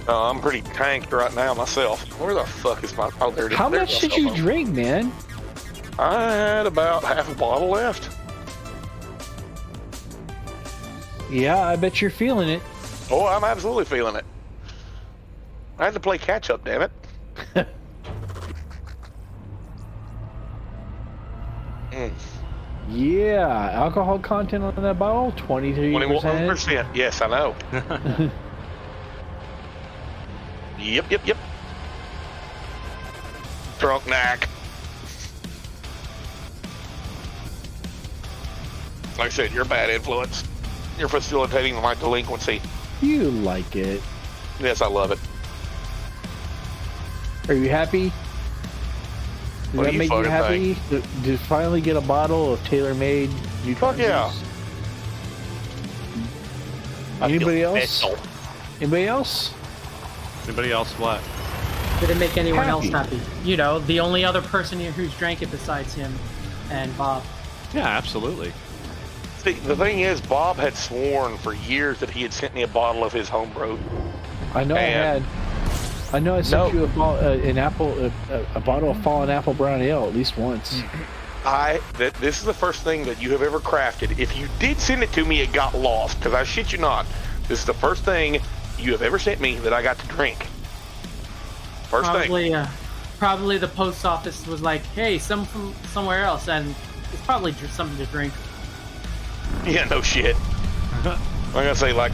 I'm pretty tanked right now myself. Where the fuck is my... Oh, there it is. How much did you drink, man? I had about half a bottle left. Yeah, I bet you're feeling it. Oh, I'm absolutely feeling it. I had to play catch up, damn it. Yeah, alcohol content on that bottle, 23%. 21%. Yes, I know. Yep. Drunk knack. Like I said, you're a bad influence. You're facilitating my delinquency. You like it. Yes, I love it. Are you happy? Does that make you happy? To finally get a bottle of Taylor-Made Fuck yeah. Anybody else? Anybody else? Anybody else what? Did it make anyone else happy? The only other person here who's drank it besides him and Bob. Yeah, absolutely. See, the thing is, Bob had sworn for years that he had sent me a bottle of his homebrew. I know I know I sent you a bottle of Fallen Apple Brown Ale at least once. This is the first thing that you have ever crafted. If you did send it to me, it got lost, because I shit you not. This is the first thing you have ever sent me that I got to drink. Thing. Probably the post office was like, hey, some from somewhere else, and it's probably just something to drink. Yeah, no shit. I'm gonna say like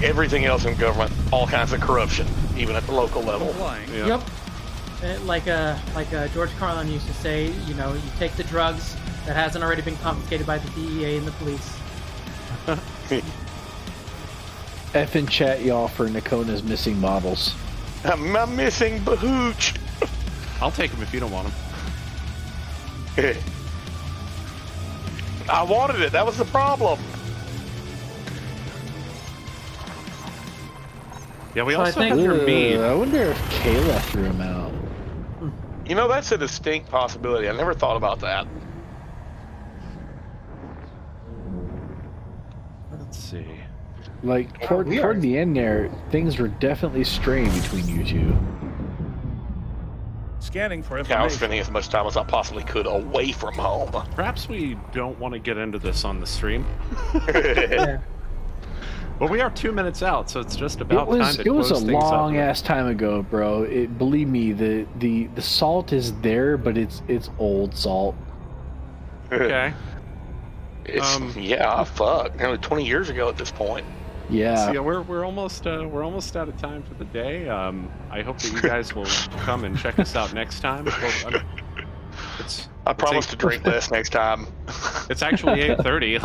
everything else in government, all kinds of corruption, even at the local level. Yep. Like George Carlin used to say, you take the drugs that hasn't already been confiscated by the DEA and the police. F in chat, y'all, for Nakona's missing models. I'm missing Bahooch. I'll take him if you don't want him. I wanted it. That was the problem. Yeah, we also have your mead. I wonder if Kayla threw him out. That's a distinct possibility. I never thought about that. Let's see. Like, toward the end there, things were definitely straying between you two. Scanning for information. Yeah, I was spending as much time as I possibly could away from home. Perhaps we don't want to get into this on the stream. Yeah. Well, we are 2 minutes out, so it's just about time to close things up. It was a long ass time ago, bro. Believe me, the salt is there, but it's old salt. Okay. Fuck. Nearly 20 years ago at this point. Yeah. So, yeah, we're almost out of time for the day. I hope that you guys will come and check us out next time. I promise to drink less next time. It's actually 8:30.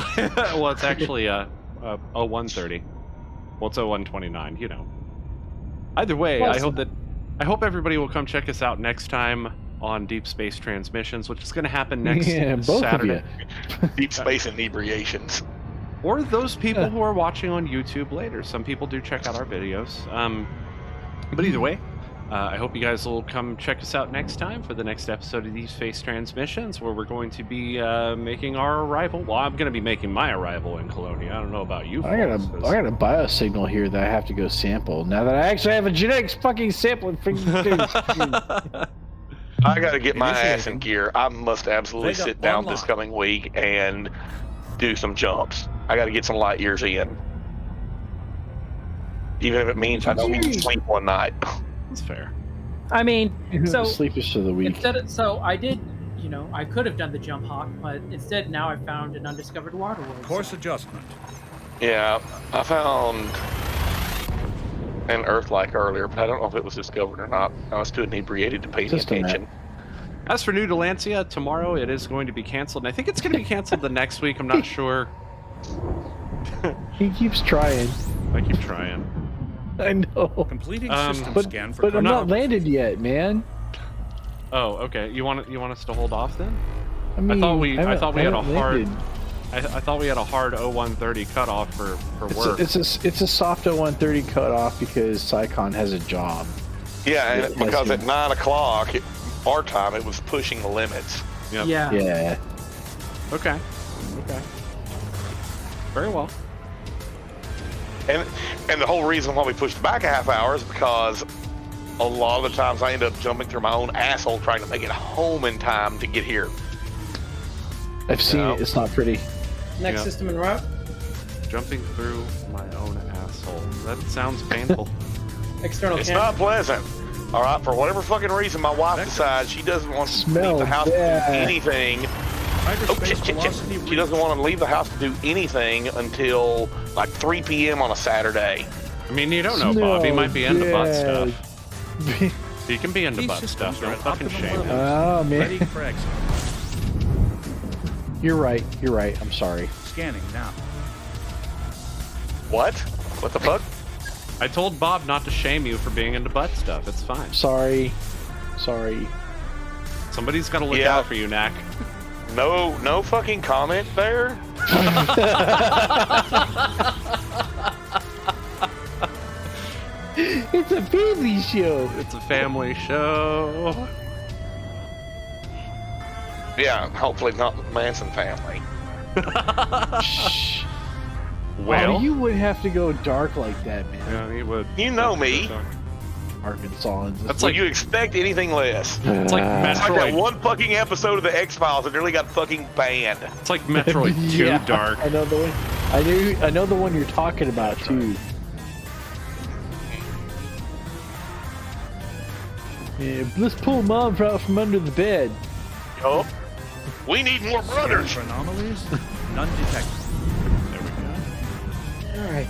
Well, it's actually 1:30. Well, it's 0129, you know. Either way, Close I hope everybody will come check us out next time on Deep Space Transmissions, which is going to happen next both Saturday. of you. Deep space inebriations. Or those people who are watching on YouTube later. Some people do check out our videos. But either way, I hope you guys will come check us out next time for the next episode of Deep Space Transmissions, where we're going to be making our arrival. Well, I'm going to be making my arrival in Colonia. I don't know about you. I got a biosignal here that I have to go sample. Now that I actually have a genetics fucking sampling freaking I got to get my ass in gear. I must absolutely sit down this coming week and do some jumps. I got to get some light years in. Even if it means I don't need to sleep one night. That's fair. I mean, so sleep is for the week. So I did, I could have done the jump hawk, but instead now I found an undiscovered water world. Course adjustment. Yeah, I found an Earth-like earlier, but I don't know if it was discovered or not. I was too inebriated to pay any attention. As for New Delancia, tomorrow it is going to be canceled. And I think it's going to be canceled the next week. I'm not sure. He keeps trying. I keep trying. I know. Completing system scan for but I'm not landed yet, man. Oh, okay. You want us to hold off then? I mean, I thought we had a hard. I thought we had a hard 0130 cutoff for work. It's a soft 0130 cutoff because Psycon has a job. Yeah, and because at 9 o'clock our time, it was pushing the limits. Yep. Yeah. Yeah. Okay. Very well. And the whole reason why we pushed back a half hour is because a lot of the times I end up jumping through my own asshole trying to make it home in time to get here. I've seen it. It's not pretty. Next system en route. Jumping through my own asshole. That sounds painful. External It's camera. not pleasant. All right, for whatever fucking reason, my wife decides she doesn't want to leave the house to do anything. She doesn't want to leave the house to do anything until like 3 p.m. on a Saturday. I mean, you don't know, Bob. He might be into butt stuff. He can be into butt stuff. Don't fucking shame him. Oh, man. Ready for exit. You're right. I'm sorry. Scanning now. What? What the fuck? I told Bob not to shame you for being into butt stuff. It's fine. Sorry. Somebody's got to look out for you, Knack. No fucking comment there. It's a family show. It's a family show. Yeah, hopefully not the Manson family. Shh. Well, you would have to go dark like that, man. Yeah, he would. You know me. Arkansans. That's Would you expect anything less? It's like It's like that Metroid. one fucking episode of the X-Files that nearly got fucking banned. It's like Metroid 2 Dark. I know the one. I know the one you're talking about too. Yeah, let's pull Mom out from under the bed. Yup. We need more brothers. For anomalies, none detected. There we go. All right.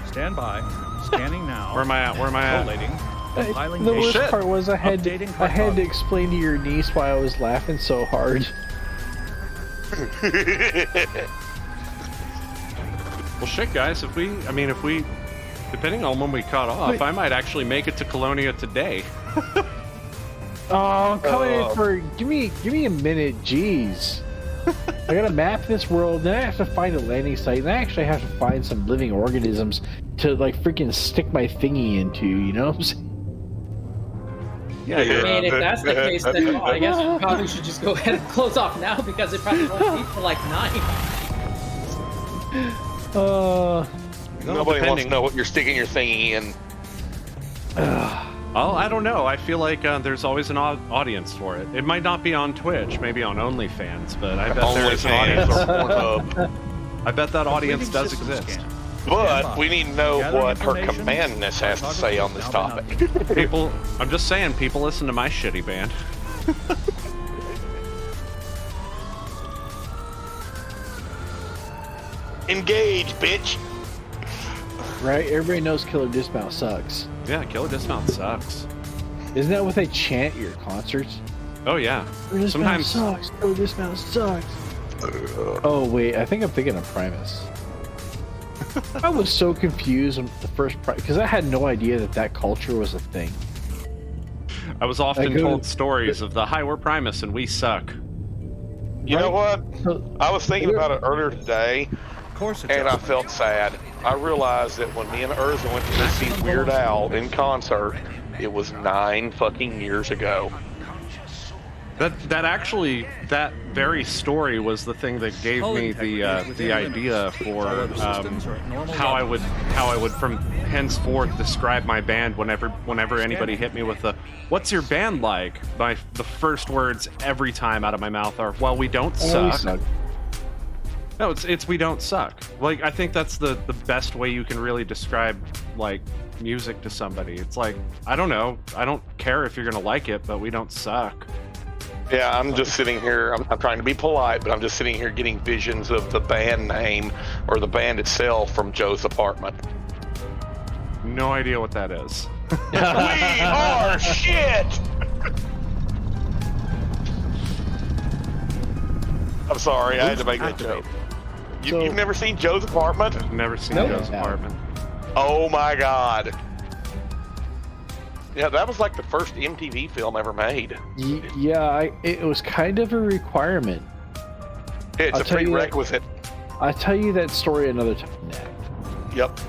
Stand by. Scanning now. Where am I at? Collating. Compiling The data. worst part was I had to Updating explain to your niece why I was laughing so hard. Well, shit, guys. If we, depending on when we cut off, Wait. I might actually make it to Colonia today. Oh, I'm coming in for give me a minute, jeez. I gotta map this world, then I have to find a landing site, and I actually have to find some living organisms to like freaking stick my thingy into, you know what I'm saying? Yeah, I mean, if that's the case, then I guess we probably should just go ahead and close off now because it probably won't be till like 9. Nobody wants to know what you're sticking your thingy in. Well, I don't know. I feel like there's always an audience for it. It might not be on Twitch, maybe on OnlyFans, but I bet there's an audience. I bet that audience does exist. But we need to know what her commandness has to say on this topic. People, I'm just saying, people listen to my shitty band. Engage, bitch. Right? Everybody knows Killer Dismount sucks. Yeah, Killer Dismount sucks. Isn't that what they chant at your concerts? Oh yeah. Killer Dismount Sometimes sucks. Killer Dismount sucks. Oh wait, I think I'm thinking of Primus. I was so confused on the first because I had no idea that culture was a thing. I was often told stories of the Hi, we're Primus and we suck. You know what? I was thinking about it earlier today, and I felt sad. I realized that when me and Urza went to see Weird Al in concert, it was 9 fucking years ago. That very story was the thing that gave me the idea for how I would from henceforth describe my band whenever anybody hit me with the "What's your band like?" The first words every time out of my mouth are, "Well, we don't suck." No, it's we don't suck. Like, I think that's the best way you can really describe like music to somebody. It's like, I don't know, I don't care if you're gonna like it, but we don't suck. Yeah, I'm just sitting here, I'm trying to be polite, but I'm just sitting here getting visions of the band name or the band itself from Joe's apartment. No idea what that is. We are shit! I'm sorry, I had to make that joke. You've never seen Joe's apartment? I've never seen Joe's apartment. Oh my god. Yeah, that was like the first MTV film ever made. Yeah, it was kind of a requirement. It's a prerequisite. I'll tell you that story another time, Nick. Yep.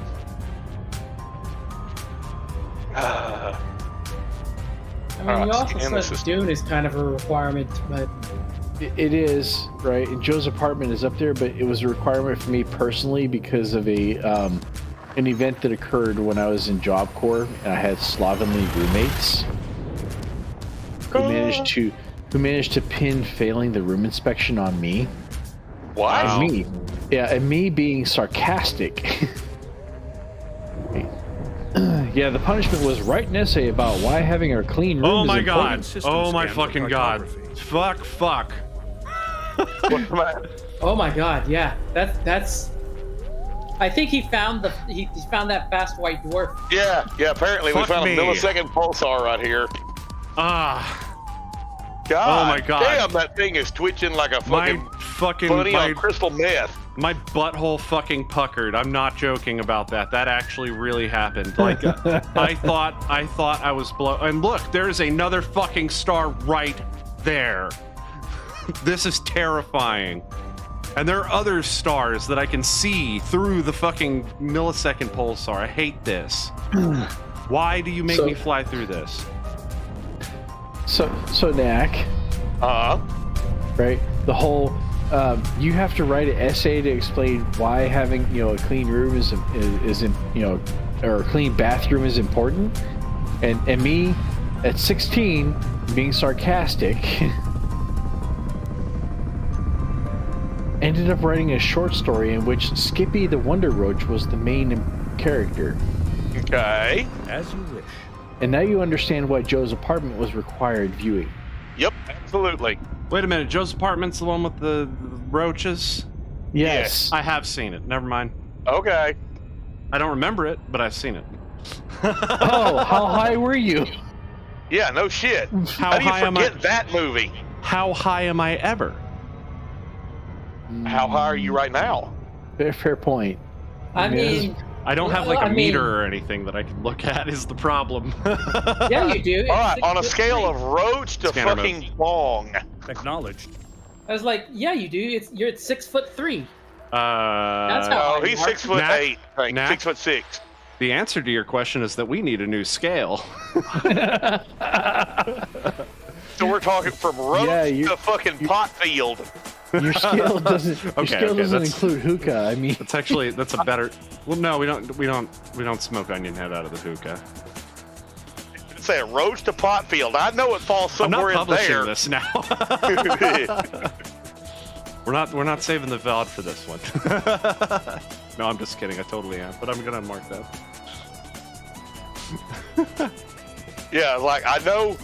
I mean, you also said Dune is kind of a requirement, but... It is, right? And Joe's apartment is up there, but it was a requirement for me personally because of an event that occurred when I was in Job Corps, and I had slovenly roommates who managed to pin failing the room inspection on me. Wow. And me being sarcastic. Yeah, the punishment was write an essay about why having a clean room is important. Oh my fucking god. Fuck. Oh my god, yeah. That's I think he found that fast white dwarf. Yeah, apparently we found a millisecond pulsar right here. God. Oh my god. Damn, that thing is twitching like a fucking bunny on crystal meth. My butthole fucking puckered. I'm not joking about that. That actually really happened. Like, I thought I was blown. And look, there's another fucking star right there. This is terrifying. And there are other stars that I can see through the fucking millisecond pulsar. I hate this. Why do you make me fly through this? So Knack. Right? The whole you have to write an essay to explain why having a clean room is or a clean bathroom is important, and me at 16 being sarcastic ended up writing a short story in which Skippy the Wonder Roach was the main character. Okay. As you wish. And now you understand why Joe's apartment was required viewing. Yep, absolutely. Wait a minute, Joe's apartment's the one with the roaches? Yes. I have seen it. Never mind. Okay. I don't remember it, but I've seen it. Oh, how high were you? Yeah, no shit. How do you high am forget that movie? How high am I ever? How high are you right now? Fair point. I mean... I don't have like a meter or anything that I can look at is the problem. Yeah, you do. All right, on a scale of roach to Scanner fucking bong. Acknowledged. I was like, yeah, you do. You're at 6'3". That's how he's 6'8". I think. 6'6". The answer to your question is that we need a new scale. So we're talking from roach to fucking pot field. Your scale doesn't. Your scale doesn't include hookah. I mean, that's a better. Well, no, we don't smoke onion head out of the hookah. Say a roach to pot field. I know it falls somewhere I'm not in there. publishing this now. We're not saving the VOD for this one. No, I'm just kidding. I totally am, but I'm gonna mark that. Yeah, like I know.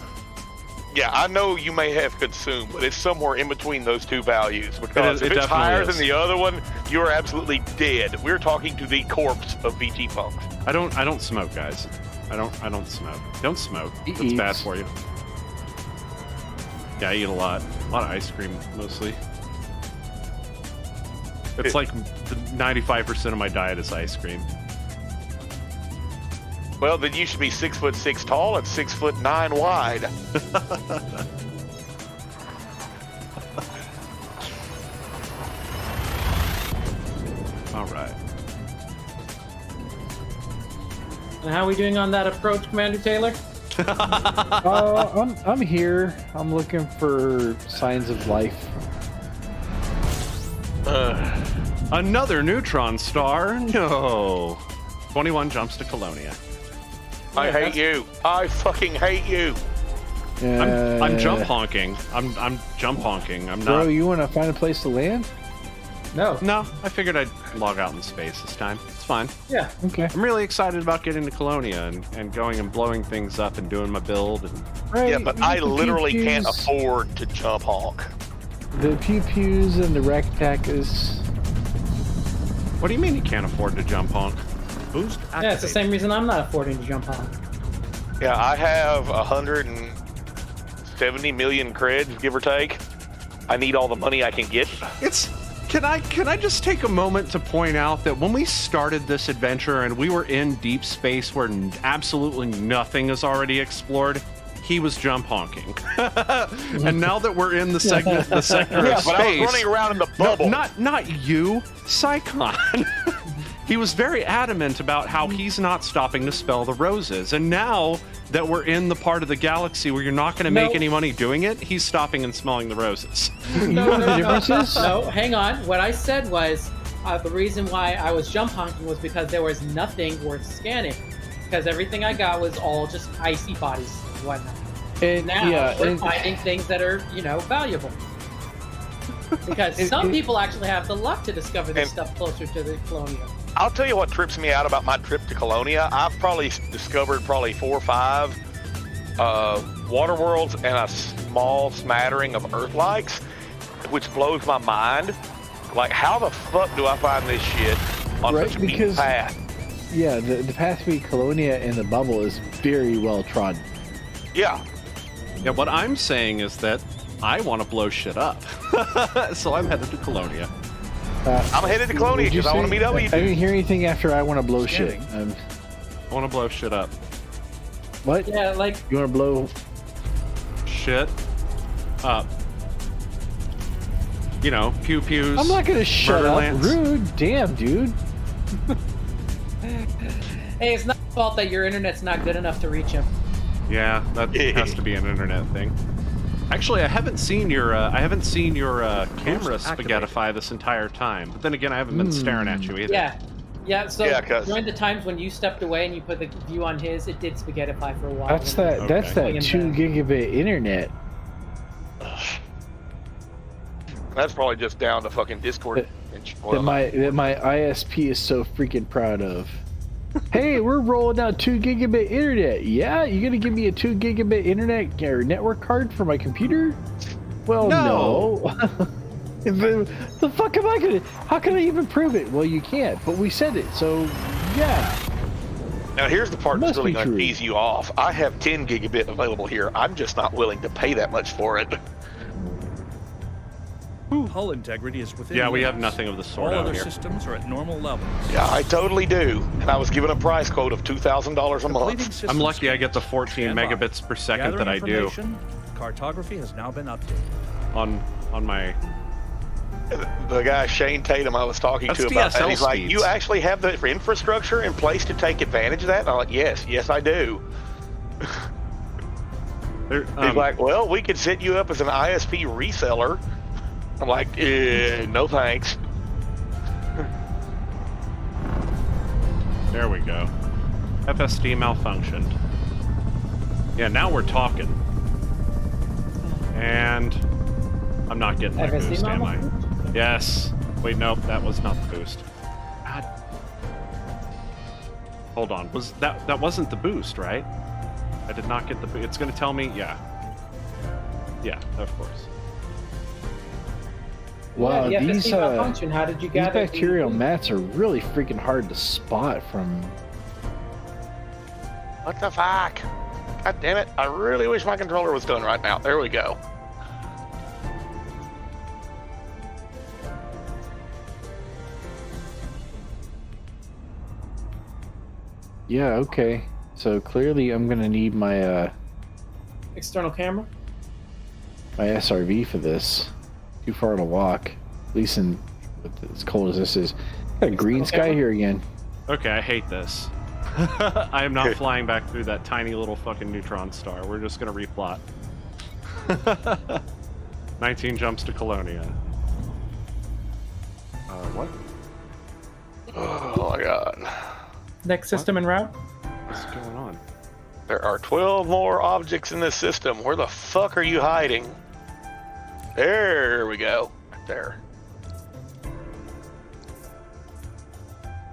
Yeah, I know you may have consumed, but it's somewhere in between those two values. Because if it's higher than the other one, you are absolutely dead. We're talking to the corpse of VG Punk. I don't smoke, guys. I don't smoke. Don't smoke. It's bad for you. Yeah, I eat a lot of ice cream mostly. It's like 95% of my diet is ice cream. Well, then you should be 6'6" tall and 6'9" wide. All right. And how are we doing on that approach, Commander Taylor? I'm here. I'm looking for signs of life. Another neutron star? No. 21 jumps to Colonia. I hate you. I fucking hate you. I'm jump honking. I'm jump honking. I'm not. Bro, you want to find a place to land? No. No, I figured I'd log out in space this time. It's fine. Yeah. Okay. I'm really excited about getting to Colonia and going and blowing things up and doing my build. And... Right, Yeah, but you I get the literally pew-pews, can't afford to jump honk. the pew-pews and the rack-tackers. What do you mean you can't afford to jump honk? Boost activate. Yeah, it's the same reason I'm not affording to jump on. Yeah, I have 170 million creds, give or take. I need all the money I can get. Can I just take a moment to point out that when we started this adventure and we were in deep space where absolutely nothing is already explored, he was jump honking. And now that we're in the sector of space, But I was running around in the bubble. not you, Psychon. He was very adamant about how he's not stopping to spell the roses. And now that we're in the part of the galaxy where you're not going to make any money doing it, he's stopping and smelling the roses. No, hang on. What I said was the reason why I was jump honking was because there was nothing worth scanning. Because everything I got was all just icy bodies and whatnot. And Now we're finding things that are, valuable. Because some people actually have the luck to discover this stuff closer to the Colonia. I'll tell you what trips me out about my trip to Colonia. I've probably discovered 4 or 5 water worlds and a small smattering of Earth-likes, which blows my mind. Like, how the fuck do I find this shit on such a deep path? Yeah, the path between Colonia and the bubble is very well trodden. Yeah. Yeah, what I'm saying is that I want to blow shit up. So I'm headed to Colonia. I'm headed to Colonia because I want to meet up with you. I didn't hear anything after I want to blow shit. I want to blow shit up. What? Yeah, like... You want to blow... Shit up. Pew-pews. I'm not going to shut up. Murderlands. Rude. Damn, dude. Hey, it's not your fault that your internet's not good enough to reach him. Yeah, that has to be an internet thing. Actually, I haven't seen your camera spaghettify this entire time. But then again, I haven't been staring at you either. Yeah. So during the times when you stepped away and you put the view on his, it did spaghettify for a while. That's that 2 gigabit internet. That's probably just down to fucking Discord. That my ISP is so freaking proud of. Hey, we're rolling out 2 gigabit internet. Yeah, you gonna give me a 2 gigabit internet or network card for my computer? Well, no. The fuck am I gonna? How can I even prove it? Well, you can't. But we said it, so yeah. Now here's the part that's really gonna tease you off. I have 10 gigabit available here. I'm just not willing to pay that much for it. Hull integrity is within we have limits. nothing of the sort All out other here. systems are at normal levels. Yeah, I totally do. And I was given a price quote of $2,000 a month. I'm lucky I get the 14 megabits per second that I do. Cartography has now been updated. On my... The guy Shane Tatum I was talking to about that, he's like, you actually have the infrastructure in place to take advantage of that? And I'm like, yes, I do. He's like, well, we could set you up as an ISP reseller. I'm like, no thanks. There we go. FSD malfunctioned. Yeah, now we're talking. And I'm not getting my FSD boost, am I? malfunctioned? Yes. Wait, nope, that was not the boost. God. Hold on. That wasn't the boost, right? I did not get the boost. It's going to tell me, yeah. Yeah, of course. Wow, these how did you these bacterial mats are really freaking hard to spot from. What the fuck? God damn it. I really wish my controller was done right now. There we go. Yeah, okay. So clearly I'm gonna need my External camera. my SRV for this. Too far to walk. At least in as cold as this is. Got a green sky here again. Okay, I hate this. I am not flying back through that tiny little fucking neutron star. We're just gonna replot. 19 jumps to Colonia. What? Oh my god. Next system en route. What's going on? There are 12 more objects in this system. Where the fuck are you hiding? There we go. Right there.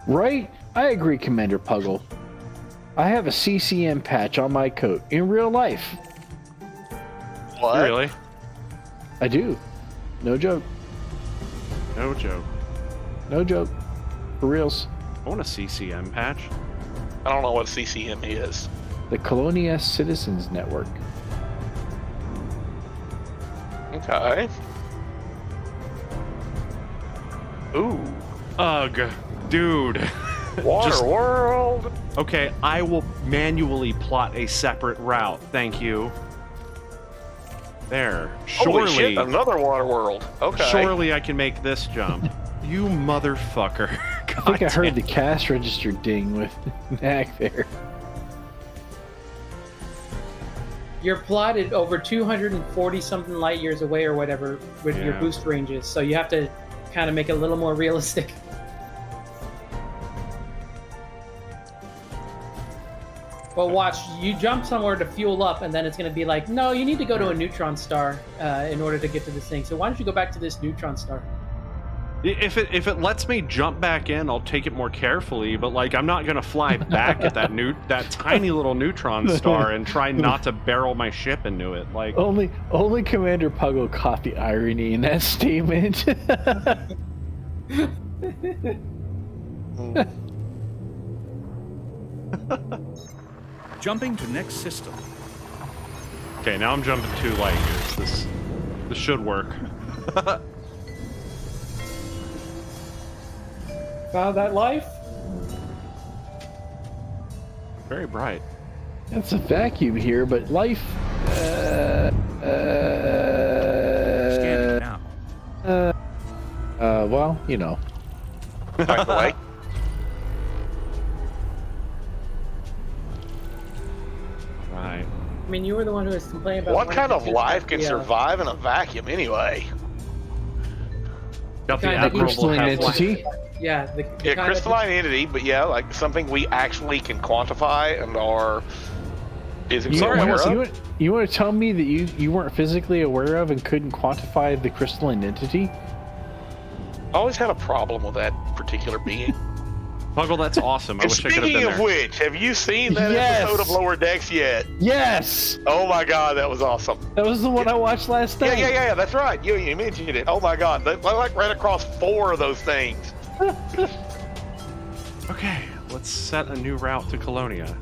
Right? I agree, Commander Puggle. I have a CCM patch on my coat in real life. What? Really? I do. No joke. No joke. No joke. For reals. I want a CCM patch. I don't know what CCM is. The Colonia Citizens Network. Okay. Ooh. Ugh, dude. Water World. Okay, I will manually plot a separate route. Thank you. There. Holy Surely, shit, another Water World. Okay. surely I can make this jump. You motherfucker. I think I heard the cash register ding with Knack there. You're plotted over 240 something light years away or whatever with your Yeah. boost ranges, so you have to kind of make it a little more realistic. But watch, you jump somewhere to fuel up, and then it's going to be like, no, you need to go to a neutron star in order to get to this thing. So why don't you go back to this neutron star? If it lets me jump back in, I'll take it more carefully. But like, I'm not gonna fly back at that tiny little neutron star and try not to barrel my ship into it. Like, Only Commander Puggle caught the irony in that statement. Jumping to next system. okay, now I'm jumping 2 light years. This should work. Found that life? Very bright. That's a vacuum here, but life. Scanning now. Well, you know. By the way. Right. I mean, you were the one who was complaining about... What wanting kind to of do life that, can yeah. survive in a vacuum anyway? Got the Kind of admirable crystalline half-life. entity. Yeah, the Yeah, kind of- crystalline entity, but yeah, like something we actually can quantify and are physically aware of. You want to tell me that you weren't physically aware of and couldn't quantify the crystalline entity? I always had a problem with that particular being. Puggle, that's awesome. I And wish I could have speaking been of there. which, have you seen that Yes. episode of Lower Decks yet? Yes, Oh my god, that was awesome. that was the one I watched last night. Yeah, that's right. You mentioned it. Oh my god, they like ran across 4 of those things. Okay, let's set a new route to Colonia.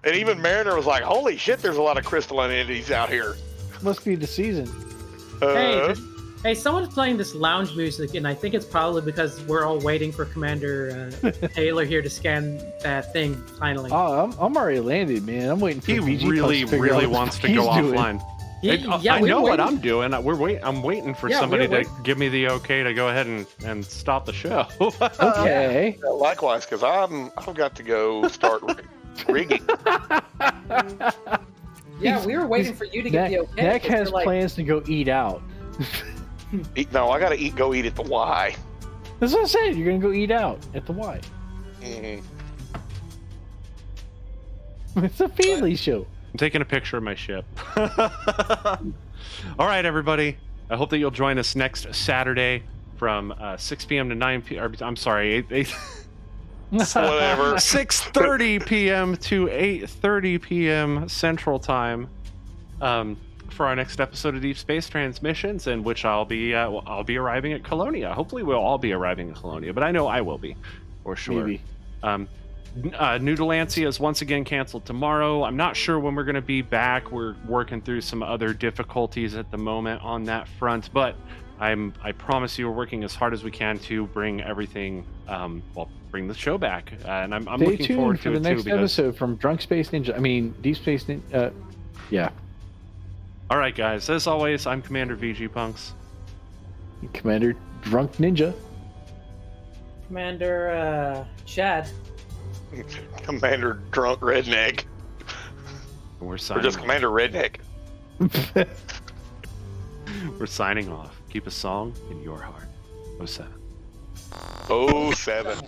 And even Mariner was like, holy shit, there's a lot of crystalline entities out here. Must be the season. Hey, someone's playing this lounge music, and I think it's probably because we're all waiting for Commander Taylor here to scan that thing finally. Oh, I'm already landed, man. I'm waiting for He VG really, to figure really out what wants the to fuck go he's doing. offline. Yeah, I we're know what waiting. I'm doing. I'm waiting for Yeah, somebody we're to waiting. give me the okay to go ahead and stop the show. Okay. Likewise, because I've got to go start rigging. Yeah, we were waiting for you to get the okay. Nick 'cause has we're like, plans to go eat out. No, I gotta go eat at the Y. That's what I said. You're gonna go eat out at the Y. Mhm. It's a family show. I'm taking a picture of my ship. All right, everybody. I hope that you'll join us next Saturday from 6 p.m. to 9 p.m. I'm sorry, 8 Whatever. 6:30 p.m. to 8:30 p.m. Central Time for our next episode of Deep Space Transmissions, in which I'll be arriving at Colonia. Hopefully, we'll all be arriving at Colonia, but I know I will be, for sure. Maybe. New Delancey is once again canceled tomorrow. I'm not sure when we're going to be back. We're working through some other difficulties at the moment on that front, but I promise you, we're working as hard as we can to bring everything, bring the show back, and I'm Stay looking forward tuned for to the it next too. Because... episode from Drunk Space Ninja. I mean, Deep Space Ninja. Yeah. All right, guys. As always, I'm Commander VG Punks. Commander Drunk Ninja. Commander Chad. Commander Drunk Redneck. And we're Or signing. just Commander Redneck. We're signing off. Keep a song in your heart. 07. 07.